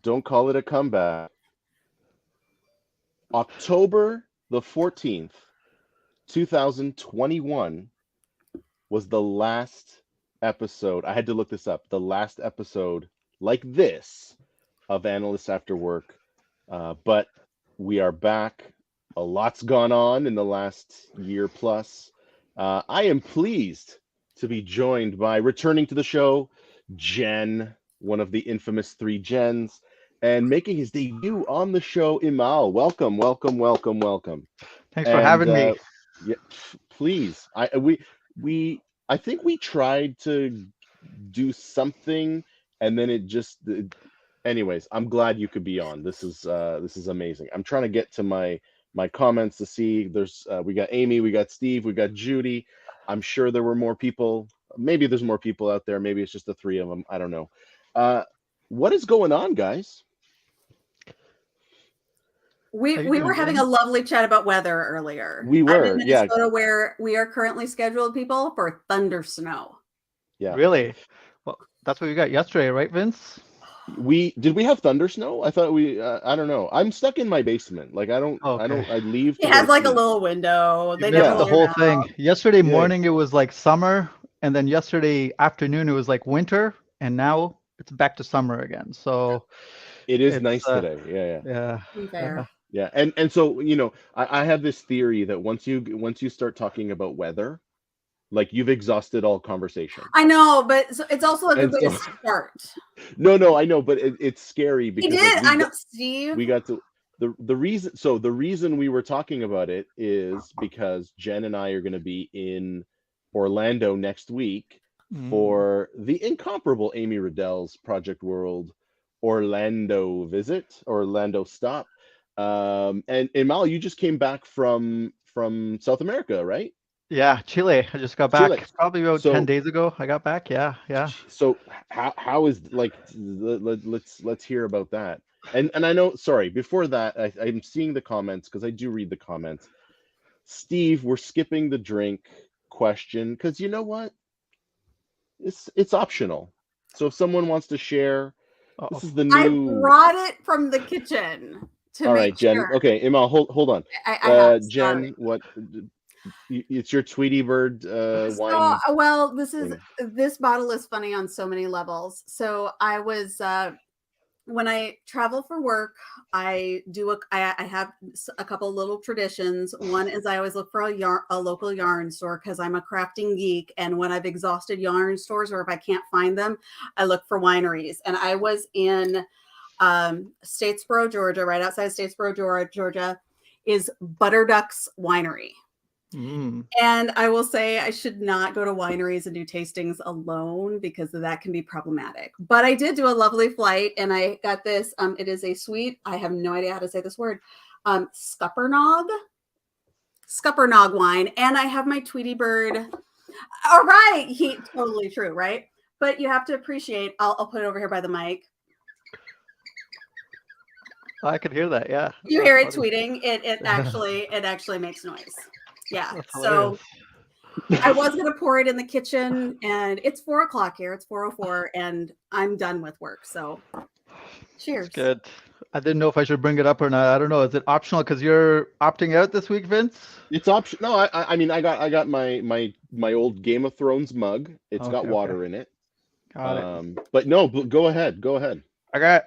don't call it a comeback. October the 14th, 2021 was the last episode. I had to look this up. The last episode like this of Analysts After Work. But we are back. A lot's gone on in the last year plus. I am pleased to be joined by returning to the show, Jen, one of the infamous three Jens, and making his debut on the show, Imal. Welcome. Thanks for having me. Yeah, please. I think we tried to do something, and then it just. Anyways, I'm glad you could be on. This is amazing. I'm trying to get to my comments to see. There's we got Amy, we got Steve, we got Judy. I'm sure there were more people. Maybe there's more people out there. Maybe it's just the three of them. I don't know. What is going on, guys? We were having a lovely chat about weather earlier. We were, I'm in Minnesota, where we are currently scheduled, people, for thunder snow. Yeah. Really? Well, that's what we got yesterday, right, Vince? Did we have thunder snow? I thought we. I don't know. I'm stuck in my basement. Like I don't. I leave. It has like a little window. They never the whole thing. Yesterday morning it was like summer, and then yesterday afternoon it was like winter, and now it's back to summer again. So it is nice today. Yeah. Yeah, and so I have this theory that once you start talking about weather, like you've exhausted all conversation. I know, but it's also a good way to start. No, I know, but it's scary because he did. I know, Steve. We got to the reason. So the reason we were talking about it is because Jen and I are going to be in Orlando next week for the incomparable Amy Riddell's Project World Orlando stop. And Imal, you just came back from South America, right? Yeah, Chile. I just got back probably about 10 days ago. I got back. Yeah. So how is let's hear about that. And I know, sorry, before that, I'm seeing the comments because I do read the comments. Steve, we're skipping the drink question because you know what? It's optional. So if someone wants to share, this is the new. I brought it from the kitchen. All right, Jen. Sure. Okay, Imal, hold on. Jen, what? It's your Tweety Bird wine. Well, this bottle is funny on so many levels. So I was when I travel for work, I have a couple little traditions. One is I always look for a local yarn store because I'm a crafting geek, and when I've exhausted yarn stores or if I can't find them, I look for wineries. And I was in Statesboro, Georgia, right outside Statesboro, Georgia, is Butterduck's Winery. And I will say I should not go to wineries and do tastings alone because that can be problematic. But I did do a lovely flight, and I got this. It is a sweet. I have no idea how to say this word. Scuppernong wine, and I have my Tweety Bird. All right, totally true, right? But you have to appreciate. I'll put it over here by the mic. I could hear that. Yeah, you hear it tweeting. It actually makes noise. Yeah. So I was going to pour it in the kitchen, and it's 4:00 here. It's 4:04, and I'm done with work. So cheers. That's good. I didn't know if I should bring it up or not. I don't know. Is it optional because you're opting out this week, Vince? It's optional. No, I mean, I got my old Game of Thrones mug. It's got water in it. Got it. But no, go ahead. I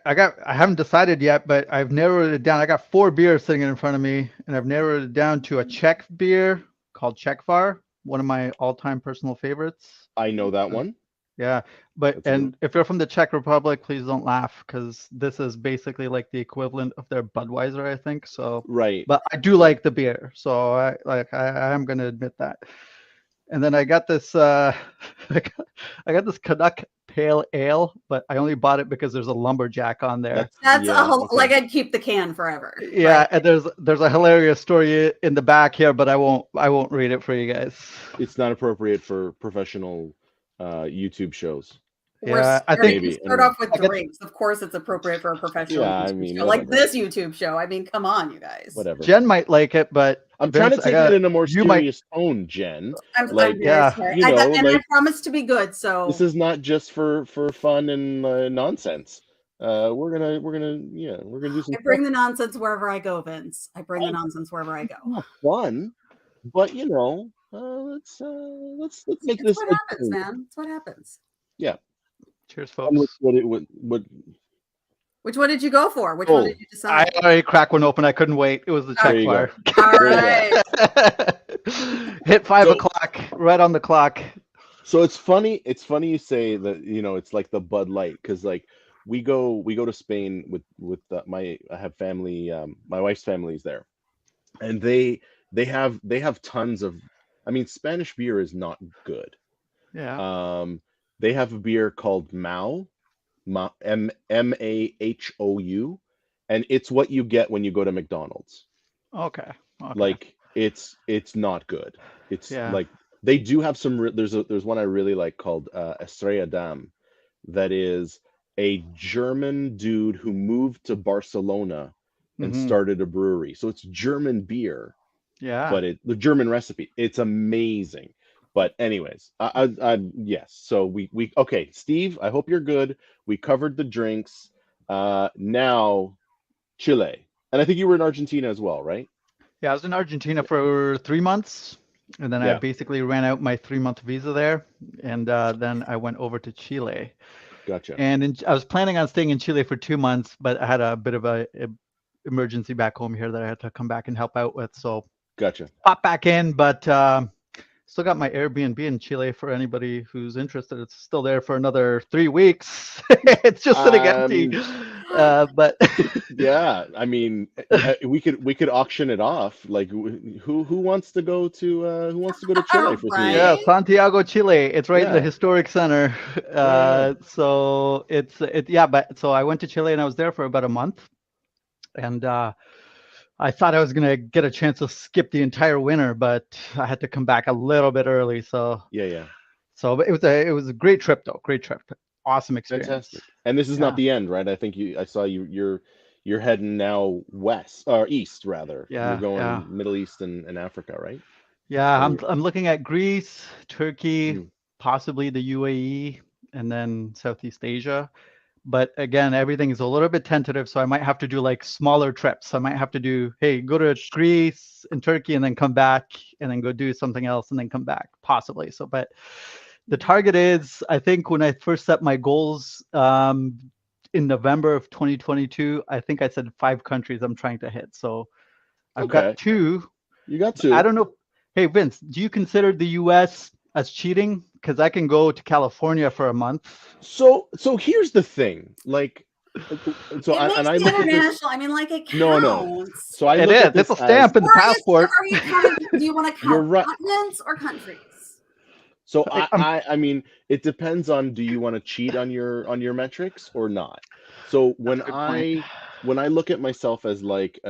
haven't decided yet, but I've narrowed it down. I got 4 beers sitting in front of me, and I've narrowed it down to a Czech beer called Czechvar, one of my all-time personal favorites. I know that one. Yeah, if you're from the Czech Republic, please don't laugh because this is basically like the equivalent of their Budweiser, I think. So right. But I do like the beer, so I am going to admit that. And then I got this I got this Canuck Pale Ale, but I only bought it because there's a lumberjack on there. Like I'd keep the can forever. Yeah, right. And there's a hilarious story in the back here, but I won't read it for you guys. It's not appropriate for professional YouTube shows. Yeah, I think we start off with drinks. Of course, it's appropriate for a professional. Yeah, I mean, show. Like this YouTube show. I mean, come on, you guys. Whatever. Jen might like it, but I'm trying to take it in a more serious tone, Jen. I'm I promise to be good. So this is not just for fun and nonsense. we're gonna do some I bring the nonsense wherever I go, Vince. I bring the nonsense wherever I go. stuff. Fun, but let's make It's this what a happens, man. It's what happens. yeah. Cheers, And with folks. what Which one did you go for? Which one Oh, did you I decide? already cracked one open. I couldn't wait. It was the there check you go. fire. All There you right. Hit 5 So- o'clock, right on the clock. So it's funny you say that, it's like the Bud Light, because like we go to Spain with I have family, my wife's family is there, and they have tons of, I mean, Spanish beer is not good. Yeah. They have a beer called Mahou, and it's what you get when you go to McDonald's. Okay. Like it's not good. It's Yeah. like they do have some. There's one I really like called Estrella Damm, that is a German dude who moved to Barcelona and Mhm. started a brewery. So it's German beer, Yeah. but the German recipe. It's amazing. But anyways, yes. So we okay, Steve. I hope you're good. We covered the drinks. Now Chile, and I think you were in Argentina as well, right? Yeah, I was in Argentina for 3 months, and then I Yeah, basically ran out my 3-month visa there, and then I went over to Chile. gotcha. And I was planning on staying in Chile for 2 months, but I had a bit of a emergency back home here that I had to come back and help out with. So Gotcha. pop back in, but still got my Airbnb in Chile for anybody who's interested. It's still there for another 3 weeks. It's just sitting empty. But Yeah, I mean, we could auction it off. Like, who wants to go to Chile for 3 weeks? yeah, Right? Santiago, Chile. It's right in the Yeah, historic center. yeah. So yeah, but so I went to Chile and I was there for about a month, and I thought I was gonna get a chance to skip the entire winter, but I had to come back a little bit early. Yeah. But it was a great trip though. Great trip. Awesome experience. Fantastic. And this is not Yeah. the end, right? I think I saw you're heading now west or east rather. You're Yeah. going Middle East and Africa, right? Yeah. Or I'm looking at Greece, Turkey, Mhm. possibly the UAE, and then Southeast Asia. But again, everything is a little bit tentative, so I might have to do like smaller trips. I might have to do, hey, go to Greece and Turkey and then come back and then go do something else and then come back, possibly. So, but the target is, I think when I first set my goals in November of 2022, I think I said 5 countries I'm trying to hit. So I've Okay, got 2. you got I 2. don't know. Hey, Vince, do you consider the US as cheating? Because I can go to California for a month. So here's the thing, like, so It makes I the look at this. international. I mean, like it No. counts. So I It look is. at It's this a as stamp in the Or passport. are you counting? Do you want to you're count right. continents or countries? So I'm I mean, it depends on, do you want to cheat on your metrics or not? So That's a good point. when I look at myself as like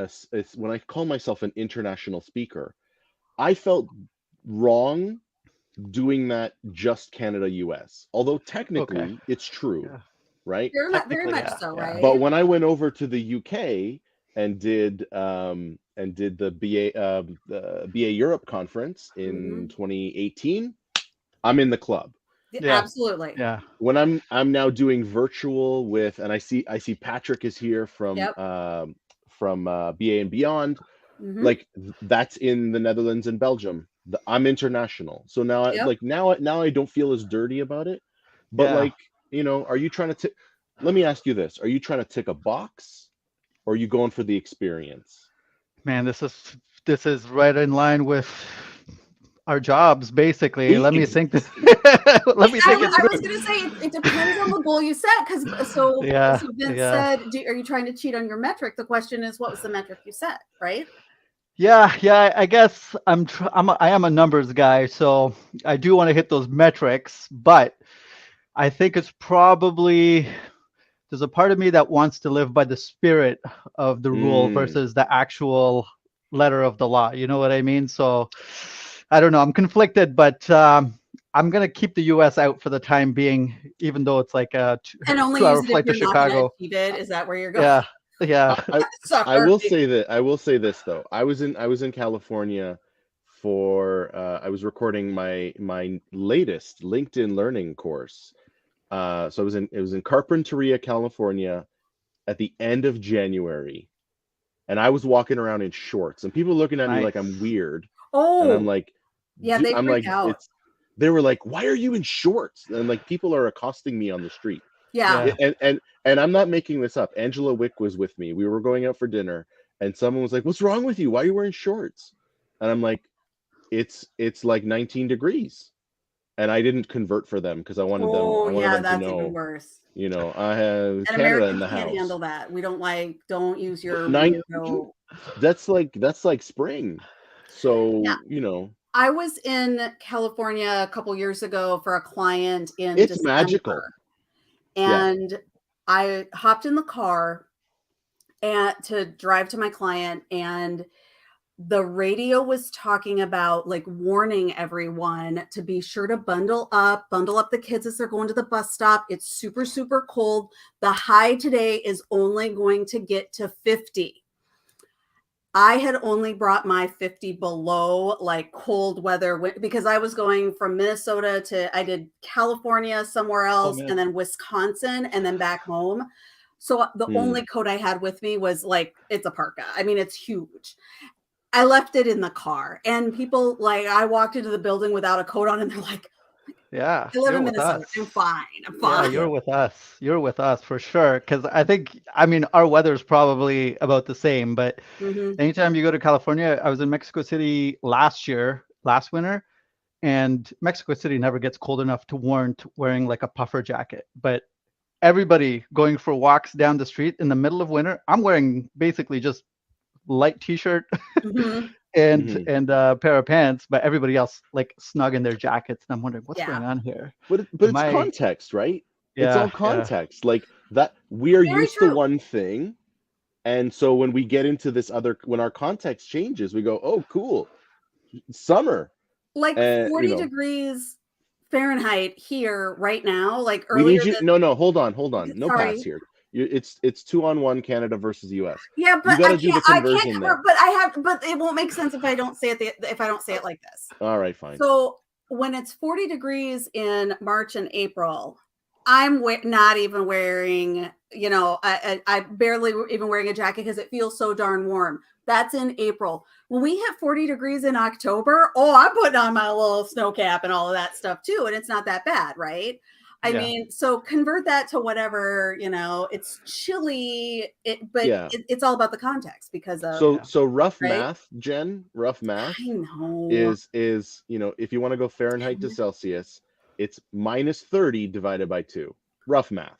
when I call myself an international speaker, I felt wrong doing that just Canada US. Although Okay. technically it's true, Yeah. right? Very Technically, much yeah. so, Yeah. But right? when I went over to the UK and did the BA Europe conference in Hmm. 2018, I'm in the club. Yeah. Absolutely. Yeah. When I'm now doing virtual with, and I see Patrick is here Yep. from BA and Beyond, Hmm. like that's in the Netherlands and Belgium. I'm international, so now Yep. now I don't feel as dirty about it. But Yeah. like, are you trying to let me ask you this: are you trying to tick a box, or are you going for the experience? Man, this is right in line with our jobs, basically. Let me think this. Let me think it I was through. going to say it depends on the goal you set because so Yeah. Vince Yeah. said, are you trying to cheat on your metric? The question is, what was the metric you set, right? Yeah, yeah, I guess I am a numbers guy, so I do want to hit those metrics, but I think it's probably there's a part of me that wants to live by the spirit of the rule Mm, versus the actual letter of the law. You know what I mean? So I don't know. I'm conflicted, but I'm gonna keep the U.S. out for the time being, even though it's like a And only use two-hour it if flight to you're not going to Chicago. achieve it. Is that where you're going? Yeah, yeah. I will Sorry. say that though. I was in California for I was recording my latest LinkedIn learning course. So it was in Carpinteria, California, at the end of January, and I was walking around in shorts, and people looking at me like I'm Nice. weird, Oh, and I'm like, yeah, they I'm freak like, out. they were like, why are you in shorts? And like people are accosting me on the street. Yeah. Yeah. And I'm not making this up. Angela Wick was with me. We were going out for dinner, and someone was like, "What's wrong with you? Why are you wearing shorts?" And I'm like, "It's like 19 degrees." And I didn't convert for them because I wanted Oh, them yeah, to that's even know, worse. I have And Canada in Americans the can't handle house. that. We don't use your 19, weirdo. that's like spring. Yeah. So, I was in California a couple years ago for a client in it's magical. December, Yeah. and I hopped in the car to drive to my client, and the radio was talking about like warning everyone to be sure to bundle up the kids as they're going to the bus stop. It's super, super cold. The high today is only going to get to 50. I had only brought my 50 below like cold weather because I was going from Minnesota to, I did California, somewhere else, man. and then Wisconsin, and then back home. So the only coat I had with me was like, it's a parka. I mean, it's huge. I left it in the car, and people, like, I walked into the building without a coat on, and they're like, Yeah, I live you're in with Minnesota. us. I'm fine. I'm Yeah, fine. you're with us. You're with us for sure. Because I mean, our weather's probably about the same. But hmm anytime you go to California, I was in Mexico City last winter, and Mexico City never gets cold enough to warrant wearing like a puffer jacket. But everybody going for walks down the street in the middle of winter, I'm wearing basically just light t-shirt hmm and a pair of pants, but everybody else like snug in their jackets. And I'm wondering what's Yeah. going on here. But Am it's I? context, right? It's all Yeah, yeah. context. Like that we are Very used to true. one thing. And so when we get into this when our context changes, we go, "Oh, cool. Summer." Like And 40 degrees Fahrenheit here right now, like we earlier need you. this, No, hold on. No pass sorry. here. It's 2-on-1 Canada versus US. Yeah, You but got to do the I can't conversion cover, there. but it won't make sense if I don't say it if I don't say it like this. All right, fine. So when it's 40 degrees in March and April, I'm not even wearing, I barely even wearing a jacket because it feels so darn warm. That's in April. When we hit 40 degrees in October, oh, I'm putting on my little snow cap and all of that stuff too. And it's not that bad, right? I Yeah. mean, so convert that to whatever, it's chilly, but Yeah. it's all about the context because of, So rough right? math, Jen, rough math I know. is if you want to go Fahrenheit to Celsius, it's -30 divided by 2. Rough math.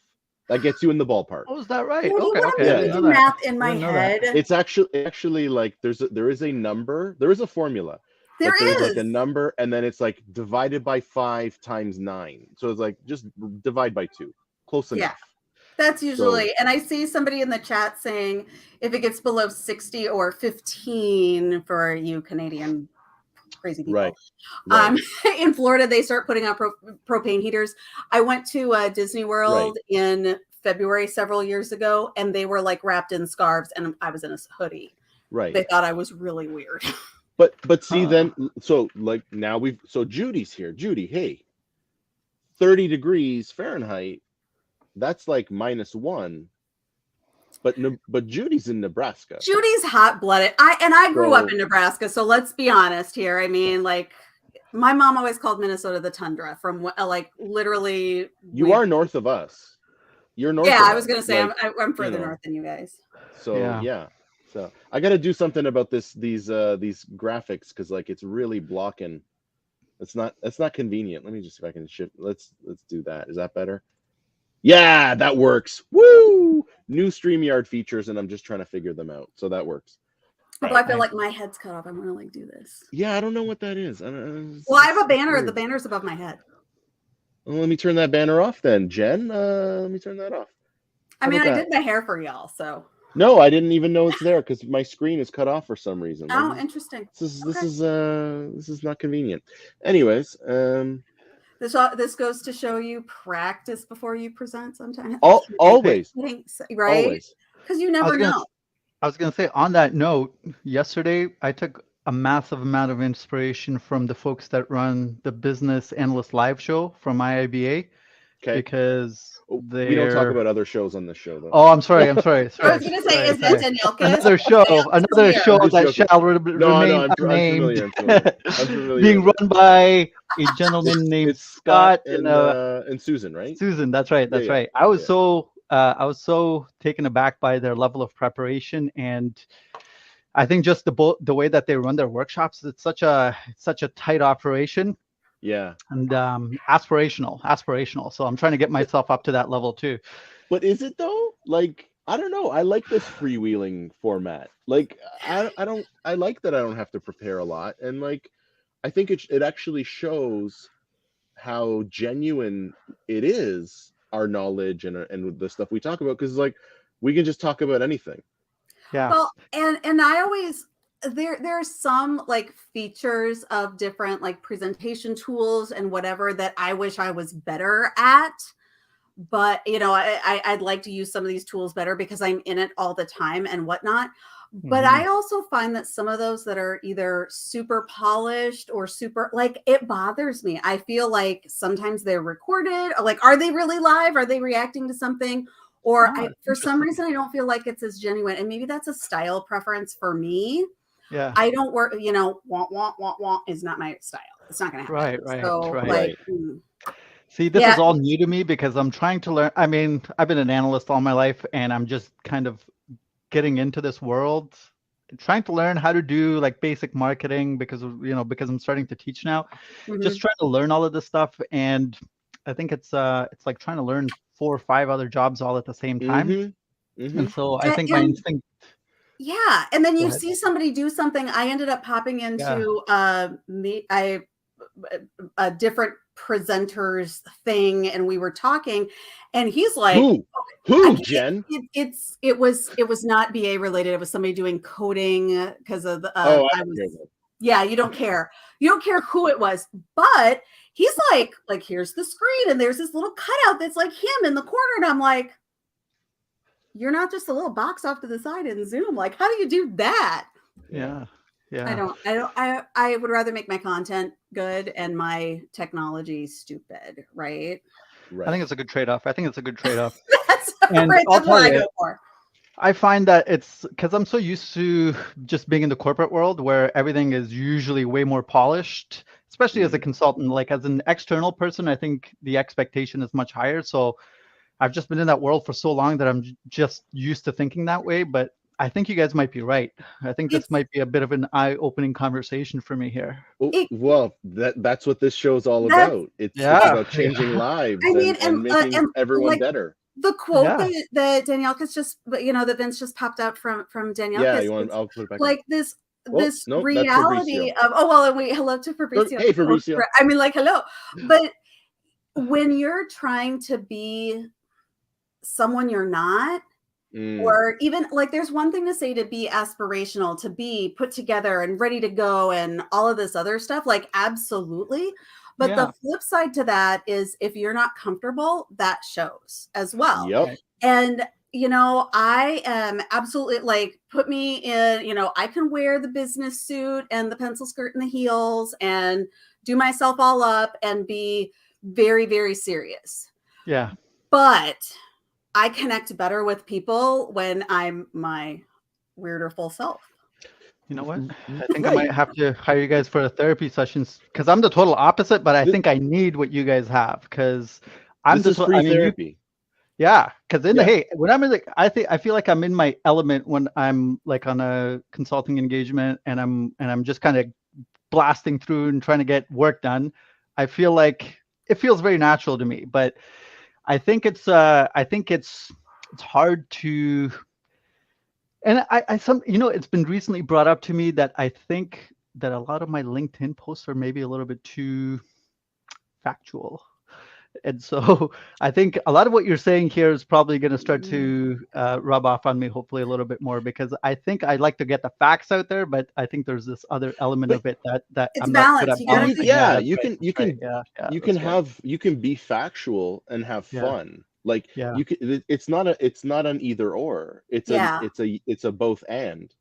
That gets you in the ballpark. Oh, is that right? Cody, Okay, what okay. am I I didn't to know do that. math in I my didn't know that. head? It's actually like there is a number, there is a formula. There But there's like a is. number, and then it's like divided by 5 times 9. So it's like just divide by 2. Close Yeah. enough. That's So usually, and I see somebody in the chat saying if it gets below 60 or 15 for you Canadian crazy people. right. In Florida, they start putting out propane heaters. I went to Disney World in February several years ago, and they were like wrapped in scarves, and I was in a hoodie. Right. They thought I was really weird. But see then, so like now so Judy's here. Judy, hey, 30 degrees Fahrenheit, that's like -1. But Judy's in Nebraska. Judy's hot-blooded. I grew up in Nebraska, so let's be honest here. I mean, like, my mom always called Minnesota the tundra from like literally. You are north of us. You're north. Yeah, of I was gonna us. say Like, I'm further north than you guys. So yeah. So I got to do something about these graphics because like it's really blocking. That's not convenient. Let me just see if I can shift. Let's do that. Is that better? Yeah, that works. Woo! New StreamYard features, and I'm just trying to figure them out. So that works. Although I feel like my head's cut off. I'm gonna like do this. Yeah, I don't know what that is. Well, I have a banner. The banner's above my head. Well, let me turn that banner off then, Jen. Let me turn that off. I mean, I did my hair for y'all, so. No, I didn't even know it's there because my screen is cut off for some reason. Oh, interesting. This is not convenient. Anyways, this goes to show you practice before you present. Sometimes always, right? Always, because you never know. I was gonna say on that note, yesterday I took a massive amount of inspiration from the folks that run the Business Analyst Live show from IIBA. Okay. Because We don't talk about other shows on the show, though. Oh, I'm sorry. I was going to say, is that Danielka? Another show that shall remain I'm unnamed. I'm familiar. Being run by a gentleman named It's Scott and Susan, right? Susan. That's right. That's right. I was so taken aback by their level of preparation, and I think just the way that they run their workshops. It's such a tight operation. Yeah. And aspirational. So I'm trying to get myself up to that level too. But is it though? Like, I don't know. I like this freewheeling format. Like, I like that I don't have to prepare a lot. And like, I think it actually shows how genuine it is, our knowledge and the stuff we talk about. Because like, we can just talk about anything. Yeah. Well, and I always, there are some like features of different like presentation tools and whatever that I wish I was better at, but I'd like to use some of these tools better because I'm in it all the time and whatnot. But I also find that some of those that are either super polished or super, like, it bothers me. I feel like sometimes they're recorded, or like, are they really live? Are they reacting to something? Or for some reason, I don't feel like it's as genuine. And maybe that's a style preference for me. Yeah. I don't work, want is not my style. It's not going to happen. Right. See, this is all new to me because I'm trying to learn. I mean, I've been an analyst all my life, and I'm just kind of getting into this world, trying to learn how to do like basic marketing because I'm starting to teach now. Just trying to learn all of this stuff, and I think it's like trying to learn 4 or 5 other jobs all at the same time. And so I think my instinct. Yeah, and then you see somebody do something. I ended up popping into a different presenters thing, and we were talking, and he's like, "Who, Jen?" It was not BA related. It was somebody doing coding because of the. You don't care. You don't care who it was, but he's like here's the screen, and there's this little cutout that's like him in the corner, and I'm like, you're not just a little box off to the side in Zoom. Like, how do you do that? Yeah. I would rather make my content good and my technology stupid, right? I think it's a good trade-off. That's and that's what I go for. I find that it's because I'm so used to just being in the corporate world where everything is usually way more polished, especially as a consultant. Like as an external person, I think the expectation is much higher. So I've just been in that world for so long that I'm just used to thinking that way. But I think you guys might be right. I think this might be a bit of an eye-opening conversation for me here. Well, that's what this show's all about. It's about changing lives and making everyone better. The quote that Danielka's just, that Vince just popped up from Danielka. Yeah, I'll put it back. Like this reality of hello to Fabricio. Hey, Fabricio. I mean, like, hello. But when you're trying to be someone you're not, or even like, there's one thing to say to be aspirational, to be put together and ready to go and all of this other stuff, like, absolutely. But the flip side to that is if you're not comfortable, that shows as well. Yep. And, I am absolutely like, put me in, I can wear the business suit and the pencil skirt and the heels and do myself all up and be very, very serious. Yeah. But I connect better with people when I'm my weirder full self. You know what? I think I might have to hire you guys for a therapy sessions because I'm the total opposite, but I think I need what you guys have because I'm this is free therapy. Because when I'm in I feel like I'm in my element when I'm like on a consulting engagement and I'm just kind of blasting through and trying to get work done. I feel like it feels very natural to me, but I think it's hard to. And it's been recently brought up to me that I think that a lot of my LinkedIn posts are maybe a little bit too factual. And so I think a lot of what you're saying here is probably going to start to rub off on me, hopefully a little bit more, because I think I like to get the facts out there, but I think there's this other element of it that it's I'm balance. not good at balancing. You can be factual and have fun. Like you can, it's not an either or. It's a both and.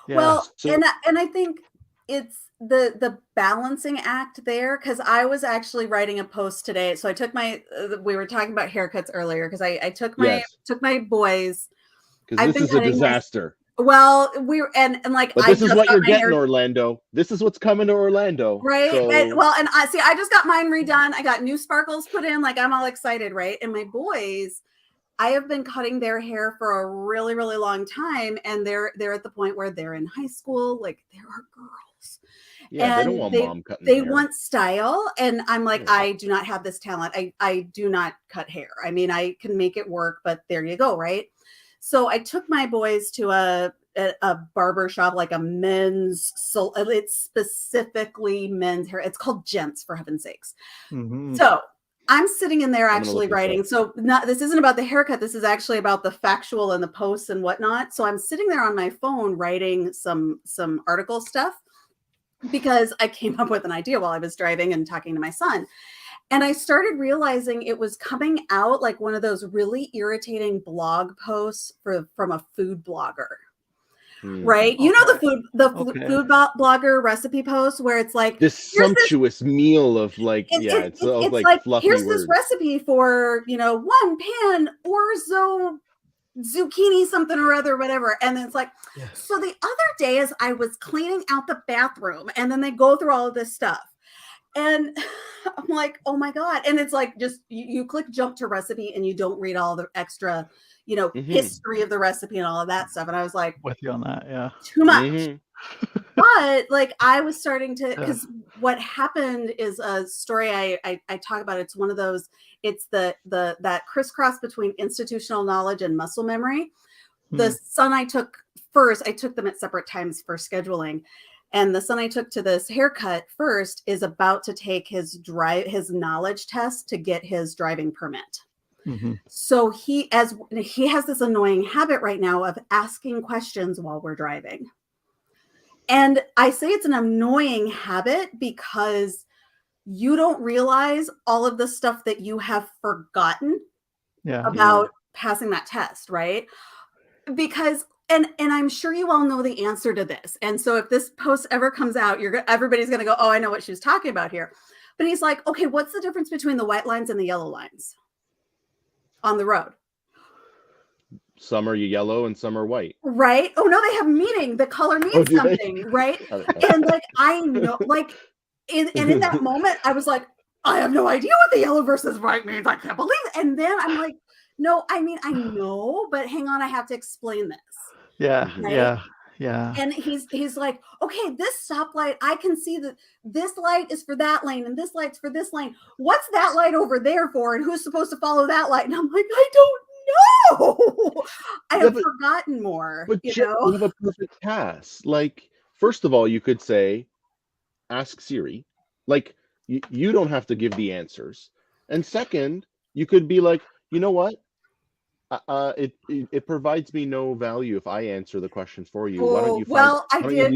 Yeah. Well, and I think it's the balancing act there, because I was actually writing a post today. So I took my we were talking about haircuts earlier, because I took my boys. Because this is a disaster. Well, and like, but I this is just what got you're my getting, hair, Orlando. This is what's coming to Orlando, right? So... And I just got mine redone. I got new sparkles put in. Like, I'm all excited, right? And my boys, I have been cutting their hair for a really, really long time, and they're at the point where they're in high school. Like, there are girls, yeah, and they don't want mom cutting they hair. Want style, and I'm like, I do not have this talent. I do not cut hair. I mean, I can make it work, but there you go, right? So I took my boys to a barber shop, like a men's, so it's specifically men's hair. It's called Gents, for heaven's sakes. Mm-hmm. So I'm sitting in there actually writing. So this isn't about the haircut. This is actually about the factual and the posts and whatnot. So I'm sitting there on my phone writing some article stuff, because I came up with an idea while I was driving and talking to my son. And I started realizing it was coming out like one of those really irritating blog posts from a food blogger. Right? You know, the food blogger recipe posts where it's like this sumptuous meal of like, it's like fluffy here's words. This recipe for, 1 pan orzo zucchini something or other, whatever. And then it's like, so the other day, as I was cleaning out the bathroom, and then they go through all of this stuff, and I'm like, oh my God. And it's like, just you click jump to recipe, and you don't read all the extra, history of the recipe and all of that stuff. And I was like, with you on that. Yeah. Too much. But like, I was starting to, because what happened is a story I talk about. It's one of those, it's that crisscross between institutional knowledge and muscle memory. The son I took first, I took them at separate times for scheduling. And the son I took to this haircut first is about to take his knowledge test to get his driving permit. Mm-hmm. So he has this annoying habit right now of asking questions while we're driving. And I say it's an annoying habit because you don't realize all of the stuff that you have forgotten about passing that test, right? Because and I'm sure you all know the answer to this. And so if this post ever comes out, everybody's going to go, oh, I know what she was talking about here. But he's like, okay, what's the difference between the white lines and the yellow lines on the road? Some are yellow and some are white. Right? Oh, no, they have meaning. The color means something, right? And like, I know, like, in that moment, I was like, I have no idea what the yellow versus white means. I can't believe it. And then I'm like, no, I mean, I know, but hang on, I have to explain this. Yeah, right? yeah. And he's like, okay, this stoplight, I can see that this light is for that lane and this light's for this lane. What's that light over there for? And who's supposed to follow that light? And I'm like, I don't know. I have forgotten more. But you have a perfect task. Like, first of all, you could say, ask Siri. Like, you don't have to give the answers. And second, you could be like, you know what? It provides me no value if I answer the question for you. Why don't you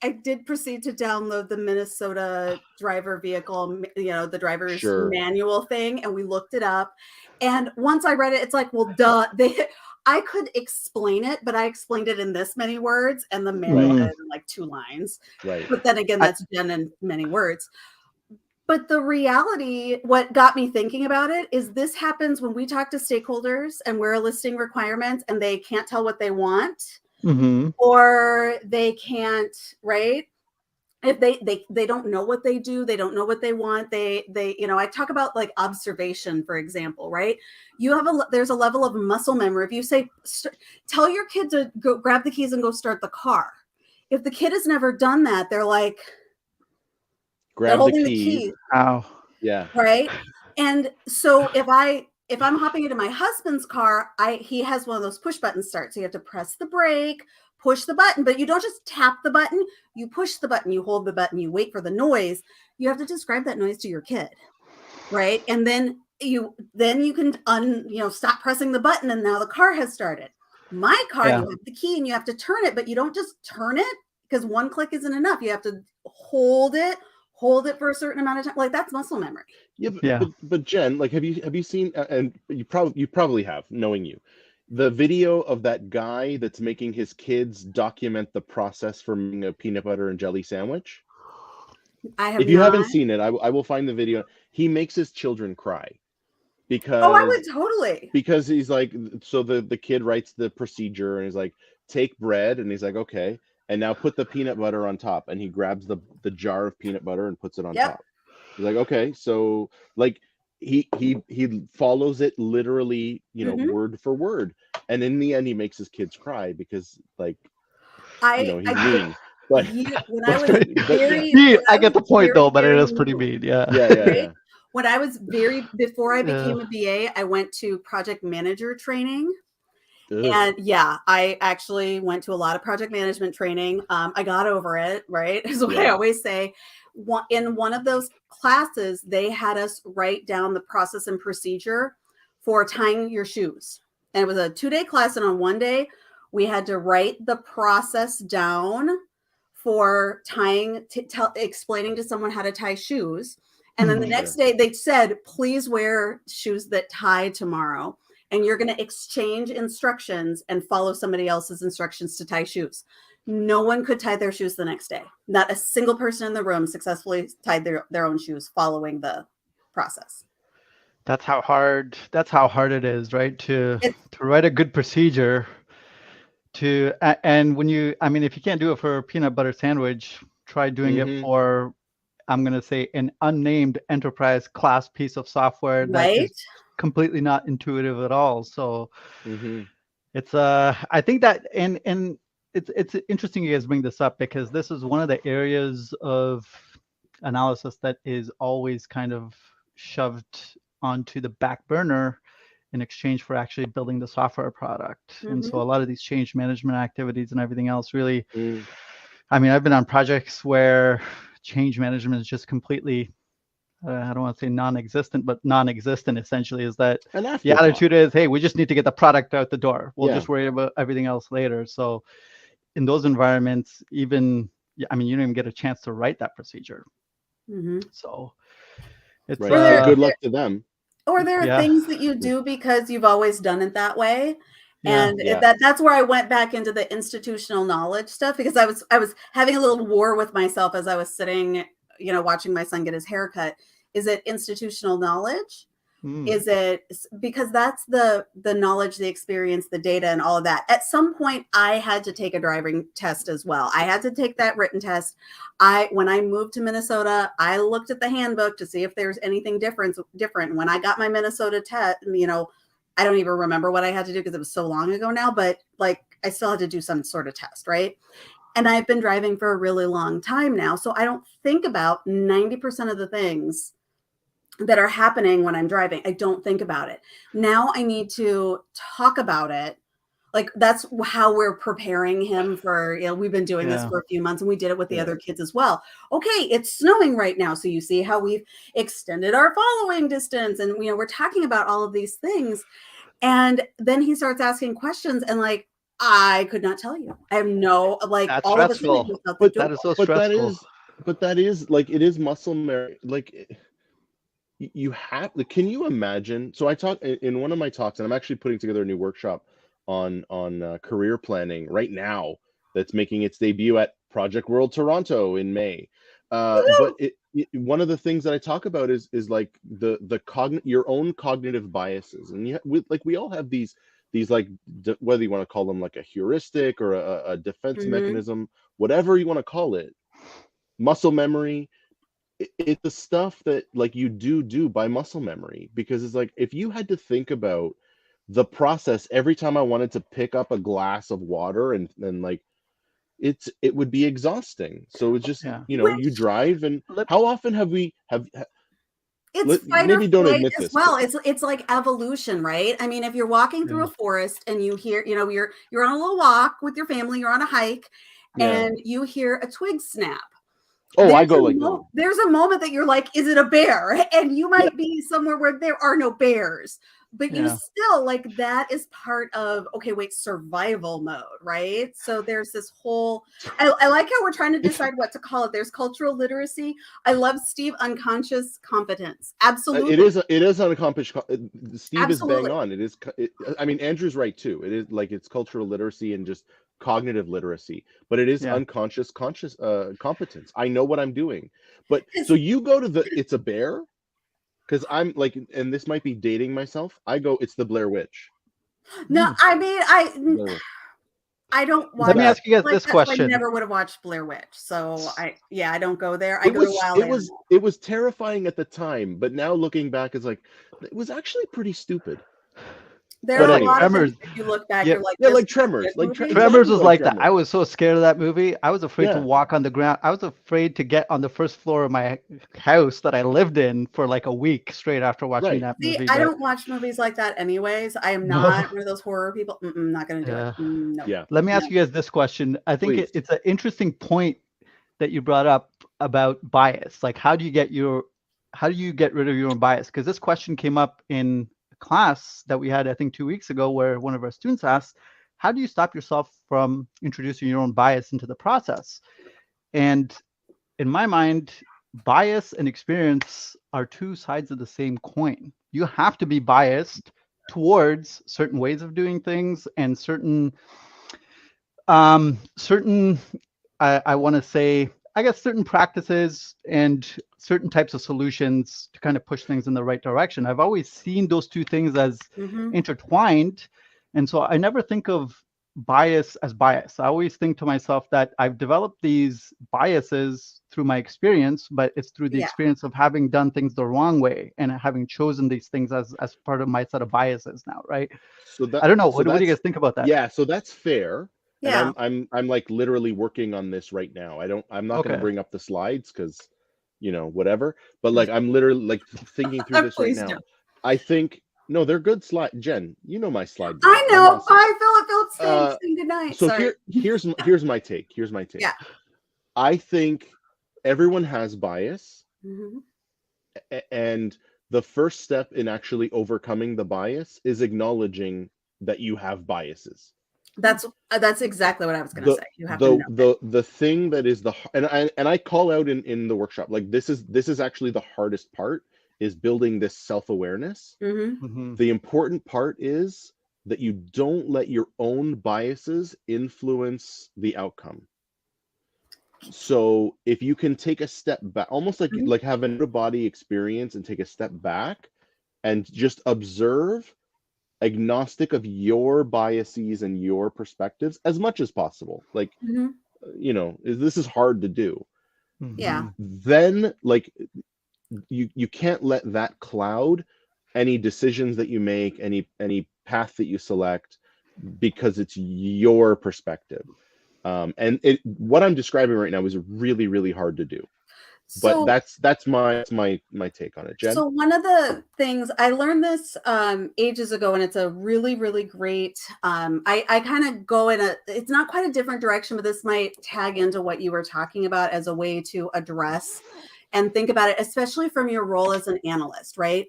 I did proceed to download the Minnesota driver vehicle, the driver's manual thing, and we looked it up. And once I read it, it's like, well, duh. I could explain it, but I explained it in this many words, and the manual had in like 2 lines. Right. But then again, that's done in many words. But the reality, what got me thinking about it, is this happens when we talk to stakeholders and we're listing requirements and they can't tell what they want, or they can't, right? If they don't know what they do, they don't know what they want. They I talk about like observation, for example, right? There's a level of muscle memory. If you say, tell your kid to go grab the keys and go start the car. If the kid has never done that, they're like, grab the key. Ow. Yeah. Right. And so if I'm hopping into my husband's car, he has one of those push button starts. So you have to press the brake, push the button, but you don't just tap the button. You push the button, you hold the button, you wait for the noise. You have to describe that noise to your kid. Right. And then you can stop pressing the button, and now the car has started. My car, you have the key and you have to turn it, but you don't just turn it because one click isn't enough. You have to hold it for a certain amount of time. Like, that's muscle memory. But Jen, like, have you seen, and you probably have, knowing you, the video of that guy that's making his kids document the process for making a peanut butter and jelly sandwich. I have If you haven't not. seen it, I will find the video. He makes his children cry Oh, I because would totally. he's like, so the kid writes the procedure and he's like, take bread, and he's like, okay, and now put the peanut butter on top, and he grabs the jar of peanut butter and puts it on Yep. top. He's like, okay, so like he follows it literally, Mhm. word for word, and in the end he makes his kids cry because like I he's mean. But when I was but very, Yeah, when I I get was the point very, though, but it very is pretty new, mean. Yeah. right? When I was before I became a BA, I went to project manager training. Ugh. And yeah, I actually went to a lot of project management training. I got over it, right? Is what I Yeah. always say. In one of those classes, they had us write down the process and procedure for tying your shoes. And it was a 2-day class. And on one day, we had to write the process down for tying, explaining to someone how to tie shoes. And then the next day, they said, please wear shoes that tie tomorrow. And you're going to exchange instructions and follow somebody else's instructions to tie shoes. No one could tie their shoes the next day. Not a single person in the room successfully tied their own shoes following the process. That's how hard it is, right? To write a good procedure and when if you can't do it for a peanut butter sandwich, try doing it for, I'm going to say, an unnamed enterprise class piece of software that is completely not intuitive at all. So it's I think that and it's interesting you guys bring this up, because this is one of the areas of analysis that is always kind of shoved onto the back burner in exchange for actually building the software product. And so a lot of these change management activities and everything else really, I've been on projects where change management is just completely, I don't want to say non-existent, but non-existent essentially. Is that the attitude is, hey, we just need to get the product out the door. We'll just worry about everything else later. So in those environments, even, you don't even get a chance to write that procedure. So it's good luck to them. Or there are things that you do because you've always done it that way. And that's where I went back into the institutional knowledge stuff, because I was having a little war with myself as I was sitting, watching my son get his haircut. Is it institutional knowledge? Is it because that's the knowledge, the experience, the data, and all of that? At some point, I had to take a driving test as well. I had to take that written test. When I moved to Minnesota, I looked at the handbook to see if there's anything different. When I got my Minnesota test, I don't even remember what I had to do because it was so long ago now, but like I still had to do some sort of test, right? And I've been driving for a really long time now, so I don't think about 90% of the things that are happening when I'm driving. I don't think about it. Now I need to talk about it. Like that's how we're preparing him for, we've been doing this for a few months, and we did it with the other kids as well. Okay, it's snowing right now. So you see how we've extended our following distance, and we're talking about all of these things. And then he starts asking questions, and like, I could not tell you. I have no, like, that's all stressful. of a sudden, That is so stressful. But that is like, it is muscle memory. Like, you have, can you imagine? So I talk in one of my talks, and I'm actually putting together a new workshop on career planning right now that's making its debut at Project World Toronto in May. But one of the things that I talk about is like your own cognitive biases, and we all have these like, whether you want to call them like a heuristic or a defense mechanism, whatever you want to call it, muscle memory. It's the stuff that like you do by muscle memory, because it's like, if you had to think about the process every time I wanted to pick up a glass of water, and like it would be exhausting. So it's just, you drive, and how often have it's fight maybe or don't flight admit as this, well. It's like evolution, right? I mean, if you're walking through a forest and you hear, you're on a little walk with your family, you're on a hike, and you hear a twig snap. I go like that. There's a moment that you're like, is it a bear? And you might be somewhere where there are no bears, but you still, like, that is part of, okay, wait, survival mode, right? So there's this whole, I like how we're trying to decide what to call it. There's cultural literacy. I love Steve, unconscious competence. Absolutely. It is unaccomplished. Steve Absolutely. is bang on. It is. I mean, Andrew's right too. It is like, it's cultural literacy and just cognitive literacy, but it is unconscious competence. I know what I'm doing. But so you go to the It's a Bear, because I'm like, and this might be dating myself, I go, it's the Blair Witch. No, I mean, I don't watch. Let me ask you guys this question. I never would have watched Blair Witch, so I don't go there. I go to Wild Animal. It was terrifying at the time, but now looking back, it's like, it was actually pretty stupid. There are a lot of things, if you look back, you're like, like Tremors. Like Tremors was like that. I was so scared of that movie. I was afraid to walk on the ground. I was afraid to get on the first floor of my house that I lived in for like a week straight after watching that movie. I don't watch movies like that anyways. I am not one of those horror people. Not going to do it. No. Yeah. Let me ask you guys this question. I think it's an interesting point that you brought up about bias. Like, how do you get rid of your own bias? Because this question came up in class that we had, I think 2 weeks ago, where one of our students asked, how do you stop yourself from introducing your own bias into the process? And in my mind, bias and experience are two sides of the same coin. You have to be biased towards certain ways of doing things and certain I want to say, I guess, certain practices and certain types of solutions to kind of push things in the right direction. I've always seen those two things as intertwined. And so I never think of bias as bias. I always think to myself that I've developed these biases through my experience, but it's through the experience of having done things the wrong way and having chosen these things as part of my set of biases now, right? So I don't know. What do you guys think about that? Yeah, so that's fair. Yeah. And I'm like literally working on this right now. I'm not going to bring up the slides because, whatever. But like, I'm literally like thinking through this right now. I think, no, they're good slides. Jen, you know my slide. I know. Bye, Philip. Thanks. Good night. So here's my take. Yeah. I think everyone has bias. And the first step in actually overcoming the bias is acknowledging that you have biases. That's exactly what I was going to say. You have to know the thing that is and I call out in the workshop, like this is actually the hardest part, is building this self-awareness. The important part is that you don't let your own biases influence the outcome. So if you can take a step back, almost like have an out-of-body experience and take a step back and just observe, agnostic of your biases and your perspectives as much as possible. Like, this is hard to do. Yeah. Then like you can't let that cloud any decisions that you make, any path that you select, because it's your perspective. And what I'm describing right now is really, really hard to do. But that's my take on it, Jen. So one of the things I learned this ages ago, and it's a really, really great. I kind of go in it's not quite a different direction, but this might tag into what you were talking about as a way to address and think about it, especially from your role as an analyst, right?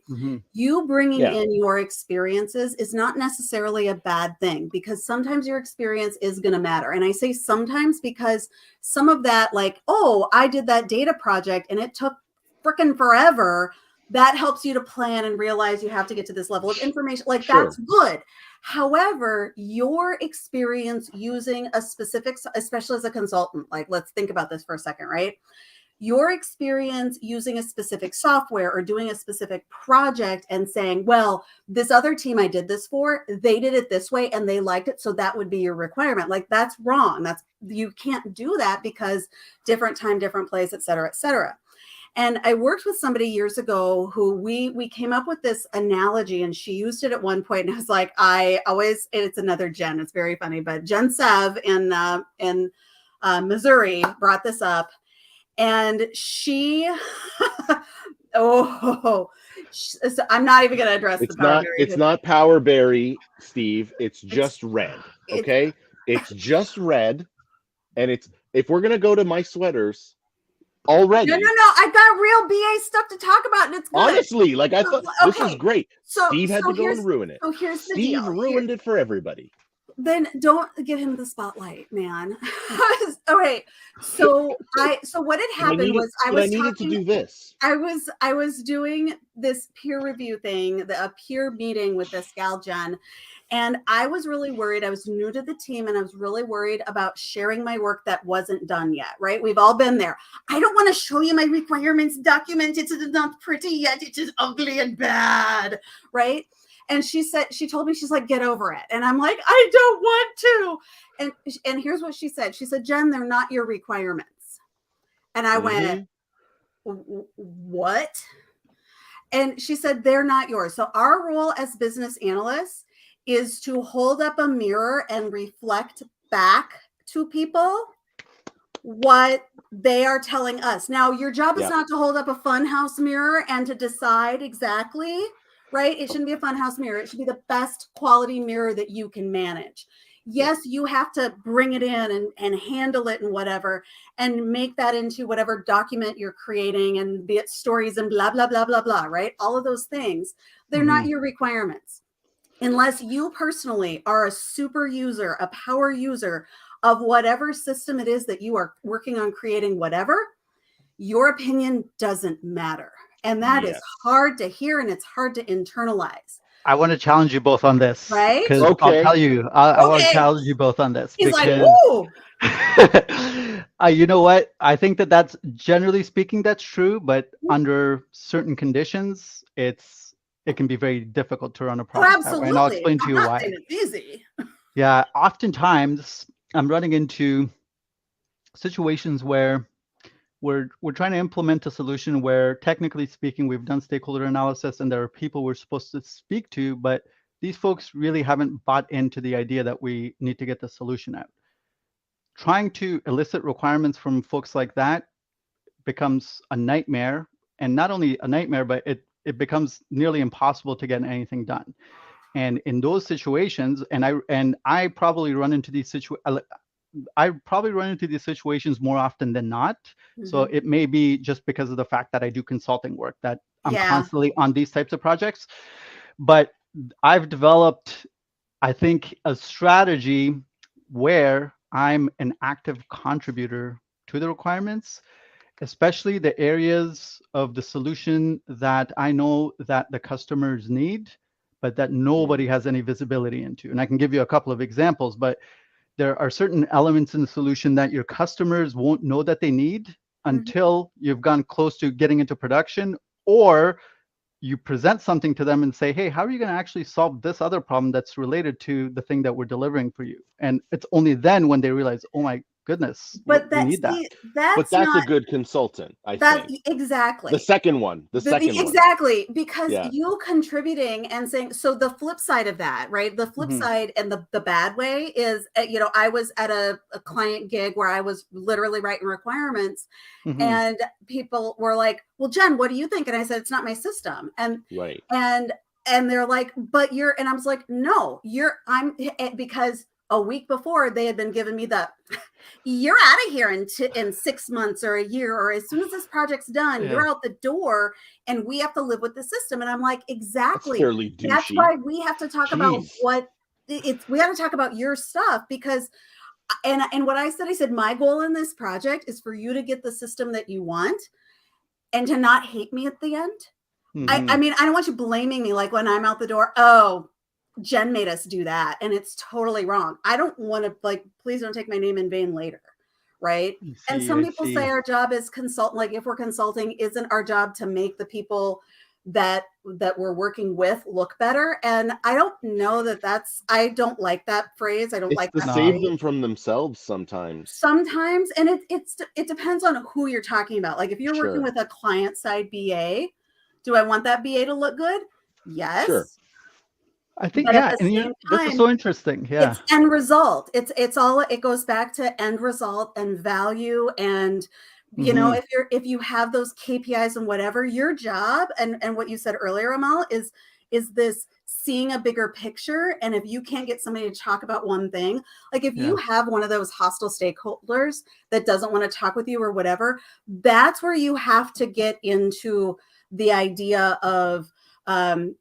You bringing in your experiences is not necessarily a bad thing, because sometimes your experience is going to matter. And I say sometimes because some of that, like, oh, I did that data project and it took freaking forever. That helps you to plan and realize you have to get to this level of information. Like, that's good. However, your experience using a specific, especially as a consultant, like, let's think about this for a second, right? Your experience using a specific software or doing a specific project and saying, well, this other team I did this for, they did it this way and they liked it, so that would be your requirement. Like, that's wrong. You can't do that, because different time, different place, et cetera, et cetera. And I worked with somebody years ago who we came up with this analogy, and she used it at one point, and I was like, it's another Jen, it's very funny, but Jen Sev in Missouri brought this up. And she, so I'm not even going to address the Power Berry. It's not Power Berry, Steve. It's just red. Okay, it's just red, and if we're gonna go to my sweaters, already. No. I got real BA stuff to talk about, and it's good. Honestly, like I thought this was great. So Steve had to go and ruin it. So here's the Steve deal. ruined it for everybody. Then don't give him the spotlight, man. Okay. So what had happened was I needed to do this. I was doing this peer review thing, a peer meeting with this gal Jen, and I was really worried. I was new to the team, and I was really worried about sharing my work that wasn't done yet. Right? We've all been there. I don't want to show you my requirements document. It's not pretty yet. It is ugly and bad. Right? And she told me, she's like, get over it. And I'm like, I don't want to. And here's what she said. She said, Jen, they're not your requirements. And I went, what? And she said, they're not yours. So our role as business analysts is to hold up a mirror and reflect back to people what they are telling us. Now, your job is not to hold up a funhouse mirror and to decide exactly, right? It shouldn't be a funhouse mirror. It should be the best quality mirror that you can manage. Yes, you have to bring it in and handle it and whatever, and make that into whatever document you're creating, and be it stories and blah, blah, blah, blah, blah, right? All of those things, they're not your requirements. Unless you personally are a super user, a power user of whatever system it is that you are working on creating, whatever, your opinion doesn't matter. And that is hard to hear, and it's hard to internalize. I want to challenge you both on this. Right? Because I'll tell you, I want to challenge you both on this. He's because, like, woo! You know what? I think that's, generally speaking, that's true. But under certain conditions, it can be very difficult to run a project. Absolutely. And I'll explain to you why. It's easy. Yeah, oftentimes I'm running into situations where we're trying to implement a solution where, technically speaking, we've done stakeholder analysis and there are people we're supposed to speak to, but these folks really haven't bought into the idea that we need to get the solution out. Trying to elicit requirements from folks like that becomes a nightmare, and not only a nightmare, but it becomes nearly impossible to get anything done. And in those situations, and I probably run into these situations more often than not. So it may be just because of the fact that I do consulting work that I'm constantly on these types of projects. But I've developed, I think, a strategy where I'm an active contributor to the requirements, especially the areas of the solution that I know that the customers need, but that nobody has any visibility into. And I can give you a couple of examples, but there are certain elements in the solution that your customers won't know that they need until you've gone close to getting into production, or you present something to them and say, hey, how are you going to actually solve this other problem that's related to the thing that we're delivering for you? And it's only then when they realize, oh my goodness, but we need that. That's a good consultant, I think. Exactly. The second one. Exactly. Because you contributing and saying, so the flip side of that, right? The flip side and the bad way is, I was at a client gig where I was literally writing requirements, and people were like, well, Jen, what do you think? And I said, it's not my system. And they're like, but and I was like, no, because a week before they had been giving me you're out of here in 6 months or a year, or as soon as this project's done, you're out the door, and we have to live with the system. And I'm like, exactly. That's fairly douchey. That's why we have to talk about we have to talk about your stuff, because, and what I said, my goal in this project is for you to get the system that you want and to not hate me at the end. I mean, I don't want you blaming me, like when I'm out the door, oh, Jen made us do that, and it's totally wrong. I don't want to, please don't take my name in vain later, right? And some people say our job is if we're consulting, isn't our job to make the people that we're working with look better? And I don't know I don't like that phrase. I don't like that. Save them from themselves sometimes. And it depends on who you're talking about. Like if you're working with a client side BA, do I want that BA to look good? Yes. Sure. I think, and this is so interesting. Yeah. It's end result. It goes back to end result and value. And, if you have those KPIs and whatever, your job and what you said earlier, Amal, is this seeing a bigger picture. And if you can't get somebody to talk about one thing, like if you have one of those hostile stakeholders that doesn't want to talk with you or whatever, that's where you have to get into the idea of then